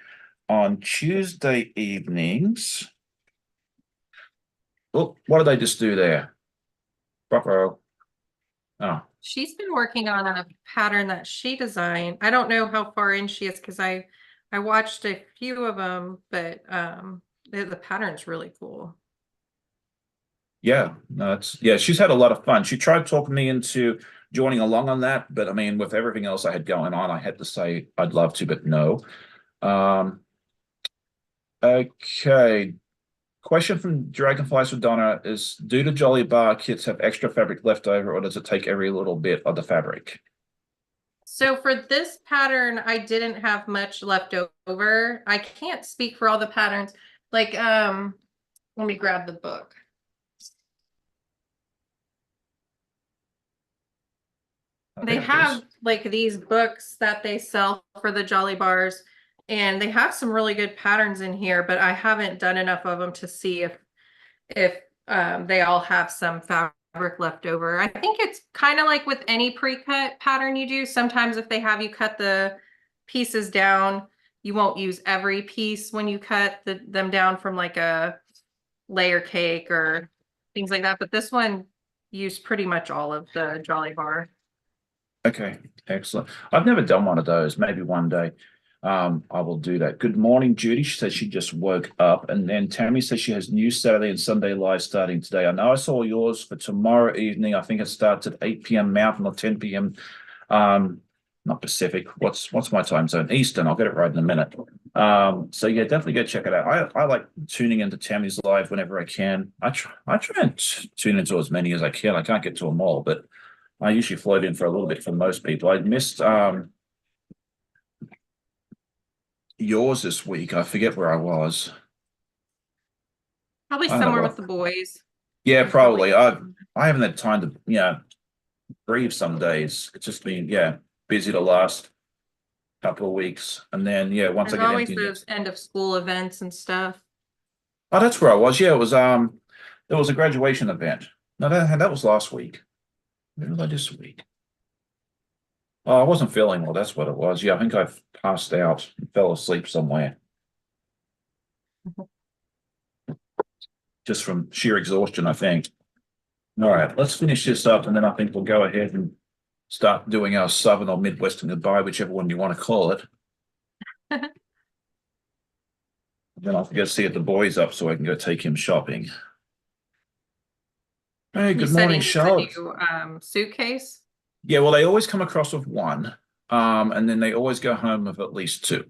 on Tuesday evenings. Oh, what did they just do there? Ruh-roh. Oh, She's been working on a pattern that she designed. I don't know how far in she is because I watched a few of them, but the pattern's really cool. yeah, no, she's had a lot of fun. She tried talking me into joining along on that, but I mean, with everything else I had going on, I had to say I'd love to, but no. Um, okay. Question from Dragonflies with Donna is, do the Jolly Bar kits have extra fabric left over, or does it take every little bit of the fabric? So for this pattern, I didn't have much left over. I can't speak for all the patterns. Like, let me grab the book. Oh, They there it have is. like these books that they sell for the Jolly Bars, and they have some really good patterns in here, but I haven't done enough of them to see if they all have some fabric left over. I think it's kind of like with any pre-cut pattern you do. Sometimes if they have you cut the pieces down, you won't use every piece when you cut them down from like a layer cake or things like that. But this one used pretty much all of the Jolly Bar. Okay, excellent. I've never done one of those. Maybe one day I will do that. Good morning, Judy. She says she just woke up. And then Tammy says she has new Saturday and Sunday live starting today. I know I saw yours for tomorrow evening. I think it starts at 8 p.m. Mountain or 10 p.m. Not Pacific. What's my time zone? Eastern. I'll get it right in a minute. So yeah, definitely go check it out. I like tuning into Tammy's live whenever I can. I try and tune into as many as I can. I can't get to them all, but I usually float in for a little bit for most people. I missed yours this week. I forget where I was. Probably I don't know somewhere with what. the boys. Yeah, You're probably probably. I haven't had time to breathe some days. It's just been busy the last couple of weeks, and then once I there's get always empty those next. end of school events and stuff. Oh, that's where I was. Yeah, it was there was a graduation event. No, that was last week. Where was I this week? Oh, I wasn't feeling well. That's what it was. Yeah, I think I passed out and fell asleep somewhere. Just from sheer exhaustion, I think. All right, let's finish this up, and then I think we'll go ahead and start doing our Southern or Midwestern goodbye, whichever one you want to call it. Then I'll go see if the boy's up so I can go take him shopping. Hey, You good said he morning, needs a Charlotte. new suitcase. Yeah, well, they always come across with one, and then they always go home with at least two.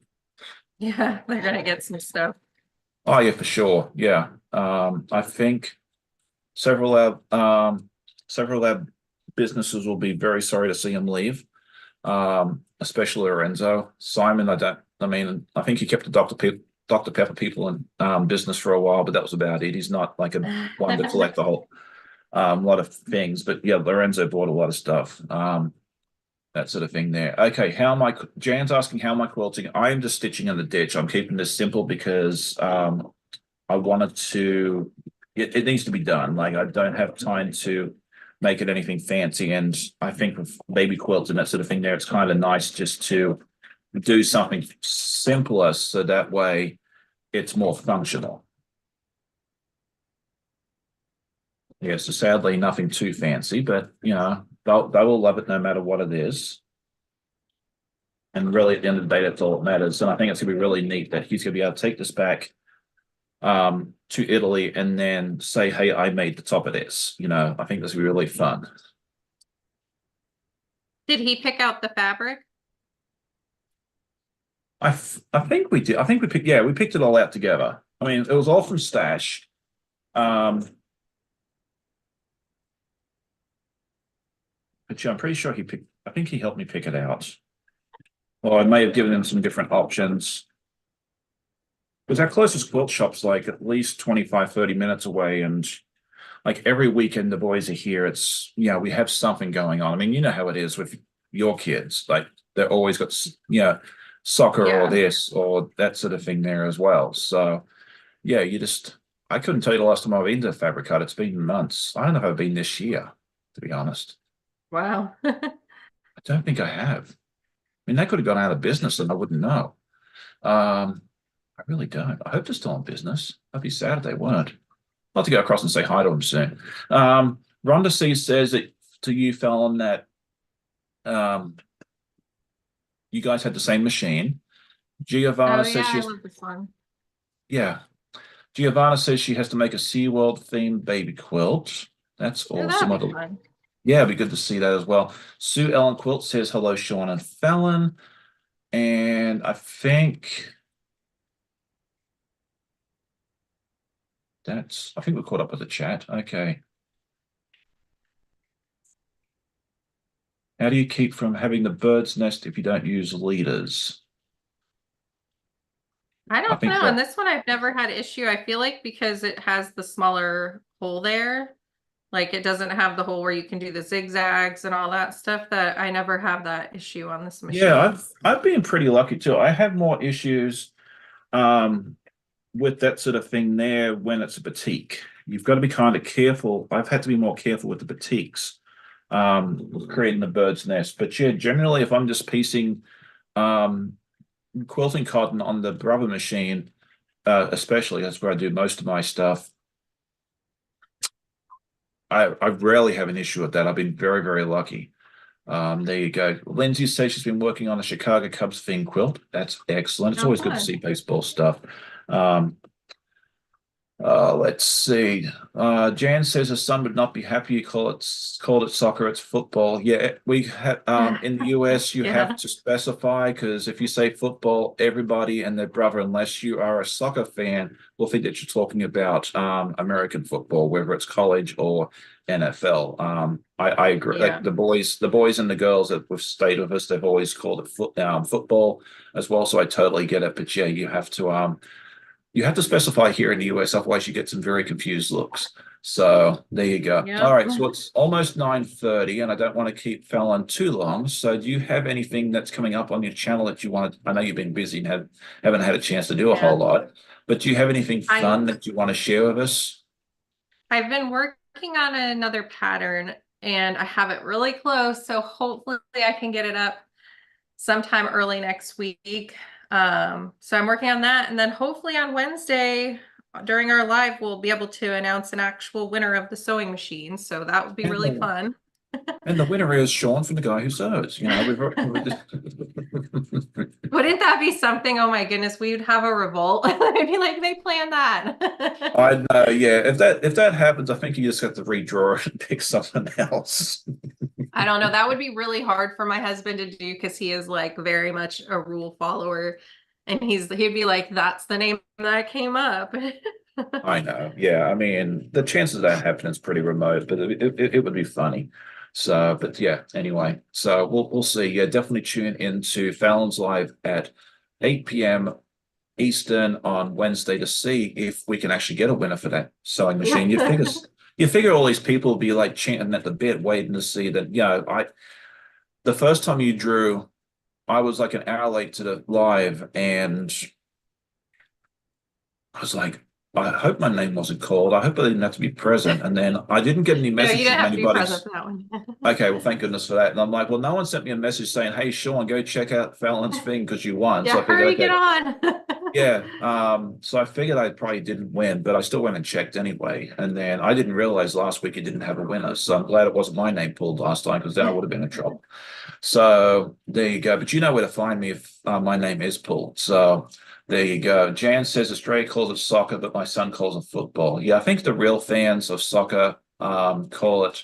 Yeah, they're gonna get some stuff. Oh, yeah, for sure. Yeah. I think several of our businesses will be very sorry to see him leave. especially Lorenzo. Simon, I think he kept the Dr. Pepper people in business for a while, but that was about it. He's not like a one to collect a whole lot of things. But yeah, Lorenzo bought a lot of stuff. That sort of thing there. Okay, Jan's asking how am I quilting? I am just stitching in the ditch. I'm keeping this simple because I wanted to, it needs to be done. Like I don't have time to make it anything fancy. And I think with baby quilts and that sort of thing there, it's kind of nice just to do something simpler so that way it's more functional. Yeah, so sadly, nothing too fancy, but they will love it no matter what it is. And really, at the end of the day, that's all that matters. And I think it's gonna be really neat that he's gonna be able to take this back to Italy and then say, "Hey, I made the top of this." I think this will be really fun. Did he pick out the fabric? I think we did. I think we picked it all out together. I mean, it was all from Stash. But yeah, I'm pretty sure I think he helped me pick it out. Or I may have given him some different options. Because our closest quilt shop's like at least 25, 30 minutes away. And like every weekend the boys are here. We have something going on. I mean, you know how it is with your kids. Like they're always got, soccer or this or that sort of thing there as well. So yeah, I couldn't tell you the last time I've been to Fabric Hut. It's been months. I don't know if I've been this year, to be honest. Wow. I don't think I have. I mean, they could have gone out of business and I wouldn't know. I really don't. I hope they're still in business. I'd be sad if they weren't. I'll have to go across and say hi to them soon. Rhonda C says that to you, Fallon, that you guys had the same machine. Giovanna says I love this one. yeah. Giovanna says she has to make a SeaWorld themed baby quilt. That's awesome. That'd be fun. Yeah, it'd be good to see that as well. Sue Ellen Quilt says hello, Sean and Fallon. And I think we're caught up with the chat. Okay. How do you keep from having the bird's nest if you don't use leaders? I don't know. On this one, I've never had issue. I feel like because it has the smaller hole there, like it doesn't have the hole where you can do the zigzags and all that stuff, that I never have that issue on this machine. Yeah, I've been pretty lucky too. I have more issues with that sort of thing there when it's a batik. You've got to be kind of careful. I've had to be more careful with the batiks, creating the bird's nest. But yeah, generally, if I'm just piecing quilting cotton on the rubber machine, especially, that's where I do most of my stuff. I rarely have an issue with that. I've been very, very lucky. There you go. Lindsay says she's been working on a Chicago Cubs themed quilt. That's excellent. It's always good to see baseball stuff. Let's see. Jan says her son would not be happy you called it soccer. It's football. Yeah, we have in the US you have to specify, because if you say football, everybody and their brother, unless you are a soccer fan, will think that you're talking about American football, whether it's college or NFL. I agree. Yeah. Like the boys and the girls that have stayed with us, they've always called it football as well. So I totally get it. But yeah, you have to specify here in the US, otherwise you get some very confused looks. So there you go. Yeah. All right, so it's almost 9:30, and I don't want to keep Fallon too long. So do you have anything that's coming up on your channel that you want to, I know you've been busy and haven't had a chance to do a whole lot, but do you have anything fun that you want to share with us? I've been working on another pattern and I have it really close, so hopefully I can get it up sometime early next week. So I'm working on that, and then hopefully on Wednesday during our live we'll be able to announce an actual winner of the sewing machine, so that would be really fun. And the winner is Sean from The Guy Who Sews. Wouldn't that be something? Oh my goodness, we would have a revolt. I'd be like, they planned that. I know, yeah. If that happens, I think you just have to redraw it and pick something else. I don't know. That would be really hard for my husband to do, because he is like very much a rule follower, and he'd be like, that's the name that came up. I know. Yeah. I mean, the chances of that happening is pretty remote, but it would be funny. So, but yeah, anyway, so we'll see. Yeah, definitely tune into Fallon's live at 8 p.m. Eastern on Wednesday to see if we can actually get a winner for that sewing machine. You figure all these people will be like chanting at the bit, waiting to see that. The first time you drew, I was like an hour late to the live, and I was like, I hope my name wasn't called. I hope I didn't have to be present. And then I didn't get any No, you messages didn't from have to be anybody. present for that one. Okay, well, thank goodness for that. And I'm like, well, no one sent me a message saying, "Hey, Sean, go check out Fallon's thing because you won." So Yeah, I figured, hurry, get okay, on. yeah. So I figured I probably didn't win, but I still went and checked anyway. And then I didn't realize last week it didn't have a winner. So I'm glad it wasn't my name pulled last time because then I would have been in trouble. So there you go. But you know where to find me if my name is pulled. So there you go. Jan says Australia calls it soccer, but my son calls it football. Yeah, I think the real fans of soccer call it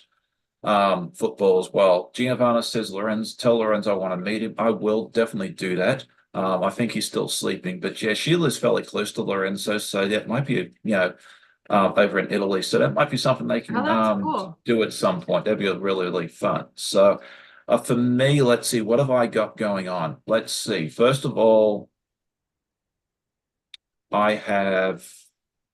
football as well. Giovanna says, Lorenz, tell Lorenz I want to meet him. I will definitely do that. I think he's still sleeping, but yeah, she lives fairly close to Lorenzo, so that might be, over in Italy. So that might be something they Oh, can that's cool. do at some point. That'd be really, really fun. So for me, let's see, what have I got going on? Let's see. First of all, I have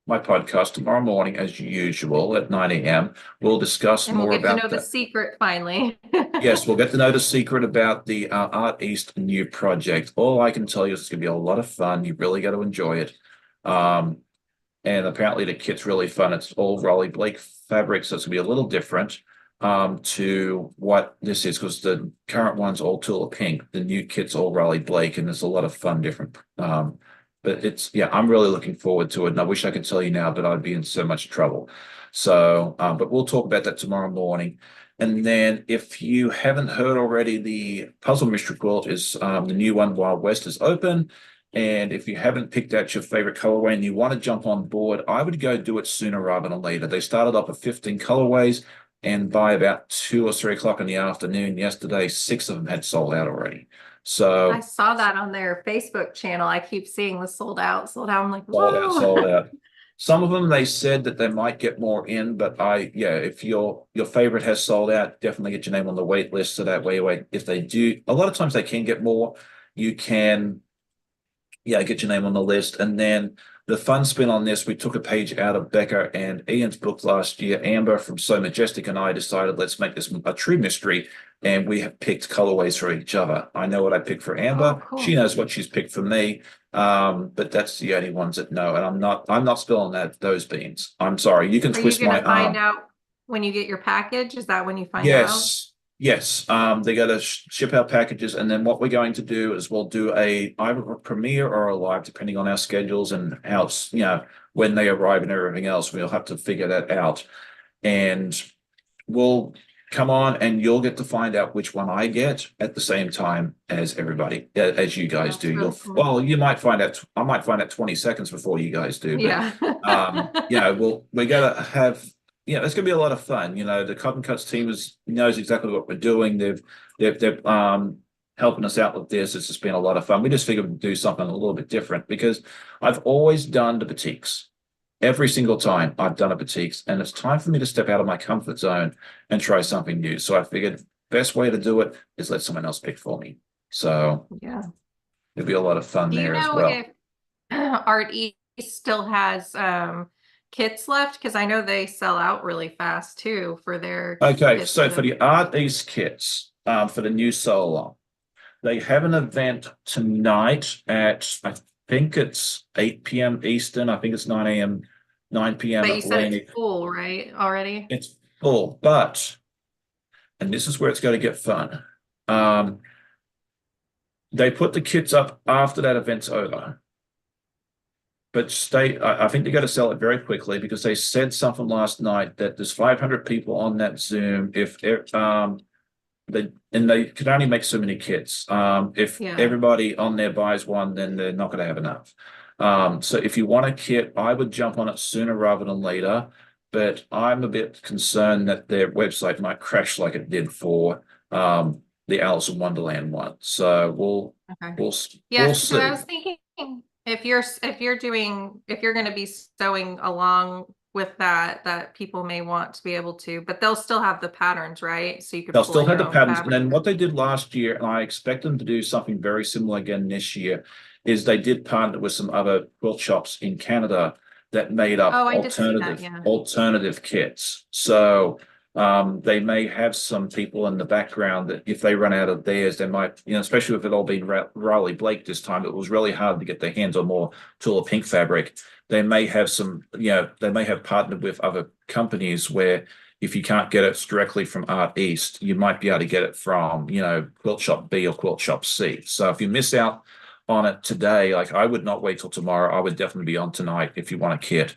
my podcast tomorrow morning, as usual, at 9 a.m. We'll discuss And we'll more get to know about the that. secret finally. Yes, we'll get to know the secret about the Art East new project. All I can tell you is it's going to be a lot of fun. You really got to enjoy it. Um, and apparently the kit's really fun. It's all Raleigh Blake fabric, so it's going to be a little different to what this is because the current one's all Tula Pink. The new kit's all Raleigh Blake, and there's a lot of fun different. But yeah, I'm really looking forward to it. And I wish I could tell you now, but I'd be in so much trouble. So, but we'll talk about that tomorrow morning. And then if you haven't heard already, the Puzzle Mystery Quilt is the new one, Wild West, is open. And if you haven't picked out your favorite colorway and you want to jump on board, I would go do it sooner rather than later. They started up at 15 colorways, and by about 2 or 3 o'clock in the afternoon yesterday, 6 of them had sold out already. I So saw that on their Facebook channel. I keep seeing the sold out, sold out. I'm like, sold out, whoa. sold out. Some of them they said that they might get more in, but yeah, if your favorite has sold out, definitely get your name on the wait list so that way, if they do, a lot of times they can get more. You can, yeah, get your name on the list. And then the fun spin on this, we took a page out of Becca and Ian's book last year. Amber from So Majestic and I decided let's make this a true mystery, and we have picked colorways for each other. I know what I picked for Oh, Amber. She cool. knows what she's picked for me. But that's the only ones that know. And I'm not spilling those beans. I'm sorry. You can Are you twist going my to find arm. out when you get your package? Is that when you find out? Yes, yes. They got to ship out packages, and then what we're going to do is we'll do either a premiere or a live, depending on our schedules and how it's, when they arrive and everything else. We'll have to figure that out, and we'll come on, and you'll get to find out which one I get at the same time as everybody, as you guys That's do. really You'll cool. well, you might find out. I might find out 20 seconds before you guys do, but Yeah. we gotta have, it's gonna be a lot of fun. The Cotton Cuts team knows exactly what we're doing. They've helping us out with this. It's just been a lot of fun. We just figured we'd do something a little bit different because I've always done the boutiques. Every single time I've done a boutiques, and it's time for me to step out of my comfort zone and try something new. So I figured best way to do it is let someone else pick for me. So Yeah. it'll be a lot of fun Do you there as know well. if Art East still has kits left? Because I know they sell out really fast too for their Okay, kits so for for the. the Art East kits, for the new solo, they have an event tonight at, I think it's 8 p.m. Eastern. I think it's 9 a.m., 9 p.m. But you said it's Atlantic. full, right? Already? It's full, and this is where it's going to get fun. They put the kits up after that event's over, but I think they got to sell it very quickly because they said something last night that there's 500 people on that Zoom. They can only make so many kits. If Yeah. everybody on there buys one, then they're not going to have enough. So if you want a kit, I would jump on it sooner rather than later. But I'm a bit concerned that their website might crash like it did for the Alice in Wonderland one. So Okay. we'll Yeah, so I see. was thinking if you're going to be sewing along with that people may want to be able to, but they'll still have the patterns, right? So you could They'll pull still in have your the own patterns. And fabric. then what they did last year, and I expect them to do something very similar again this year, is they did partner with some other quilt shops in Canada that made up Oh, I did see that, yeah. alternative kits. So they may have some people in the background that if they run out of theirs, they might, especially with it all being Riley Blake this time, it was really hard to get their hands on more Tula Pink fabric. They may have some, they may have partnered with other companies where if you can't get it directly from Art East, you might be able to get it from, Quilt Shop B or Quilt Shop C. So if you miss out on it today, like I would not wait till tomorrow. I would definitely be on tonight if you want a kit.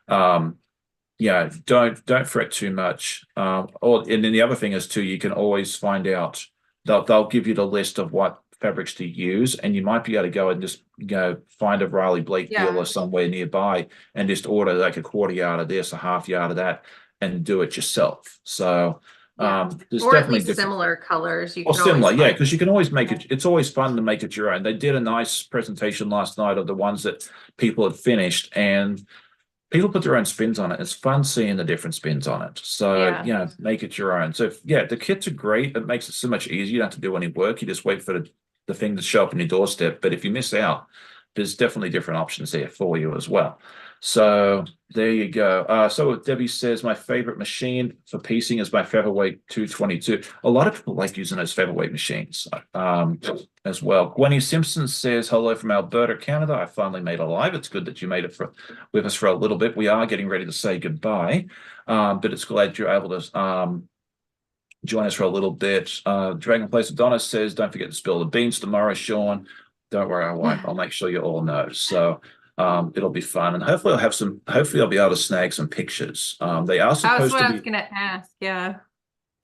Don't fret too much. And then the other thing is too, you can always find out. They'll give you the list of what fabrics to use, and you might be able to go and just find a Riley Blake dealer somewhere nearby and just order like a quarter yard of this, a half yard of that, and do it yourself. So there's or at definitely least similar colors. You or could always similar, find. because you can always make it. It's always fun to make it your own. They did a nice presentation last night of the ones that people had finished, and people put their own spins on it. It's fun seeing the different spins on it. So, make it your own. So, the kits are great. It makes it so much easier. You don't have to do any work. You just wait for the thing to show up on your doorstep. But if you miss out, there's definitely different options there for you as well. So there you go. So Debbie says, my favorite machine for piecing is my Featherweight 222. A lot of people like using those featherweight machines as well. Gwenny Simpson says, hello from Alberta, Canada. I finally made it live. It's good that you made it with us for a little bit. We are getting ready to say goodbye, but it's glad you're able to join us for a little bit. Dragon Place Adonis says, don't forget to spill the beans tomorrow, Sean. Don't worry, I won't. I'll make sure you all know. So it'll be fun, and hopefully I'll be able to snag some pictures. They are supposed to be. I was gonna ask, yeah.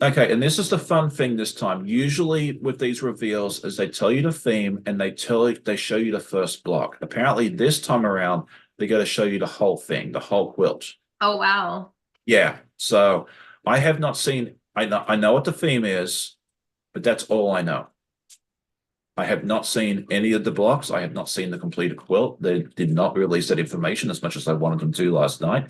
Okay, and this is the fun thing this time. Usually with these reveals is they tell you the theme and they show you the first block. Apparently this time around, they're going to show you the whole thing, the whole quilt. Oh, wow. Yeah. So I have not seen, I know what the theme is, but that's all I know. I have not seen any of the blocks. I have not seen the completed quilt. They did not release that information as much as I wanted them to last night.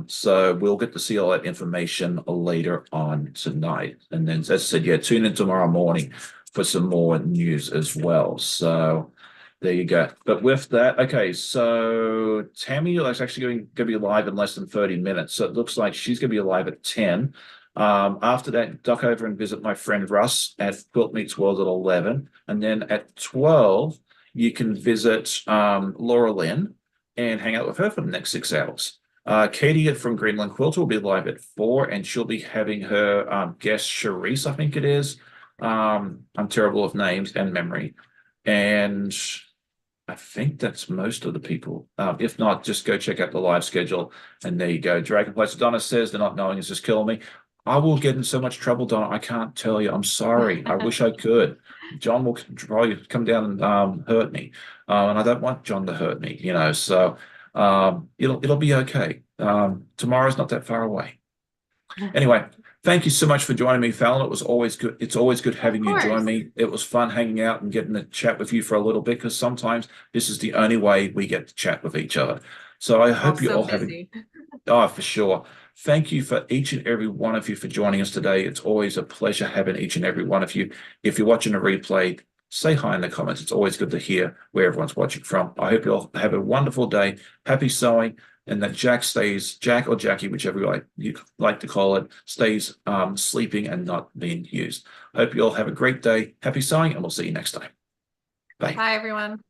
So we'll get to see all that information later on tonight. And then, as I said, tune in tomorrow morning for some more news as well. So there you go. But with that, okay, so Tammy is actually going to be live in less than 30 minutes. So it looks like she's going to be live at 10. After that, duck over and visit my friend Russ at Quilt Meets World at 11. And then at 12, you can visit Laura Lynn and hang out with her for the next 6 hours. Katie from Greenland Quilt will be live at 4, and she'll be having her guest Charisse, I think it is. I'm terrible with names and memory. And I think that's most of the people. If not, just go check out the live schedule. And there you go. Dragon Place Donna says they're not knowing is just killing me. I will get in so much trouble, Donna. I can't tell you. I'm sorry. I wish I could. John will probably come down and hurt me. And I don't want John to hurt me, so it'll be okay. Tomorrow's not that far away. Anyway, thank you so much for joining me, Fallon. It was always good. It's always good having you join me. It was fun hanging out and getting to chat with you for a little bit, because sometimes this is the only way we get to chat with each other. So I hope you all have. Oh, for sure. Thank you for each and every one of you for joining us today. It's always a pleasure having each and every one of you. If you're watching a replay, say hi in the comments. It's always good to hear where everyone's watching from. I hope you all have a wonderful day. Happy sewing, and that Jack or Jackie, whichever you like to call it, stays sleeping and not being used. I hope you all have a great day. Happy sewing, and we'll see you next time. Bye. Bye, everyone.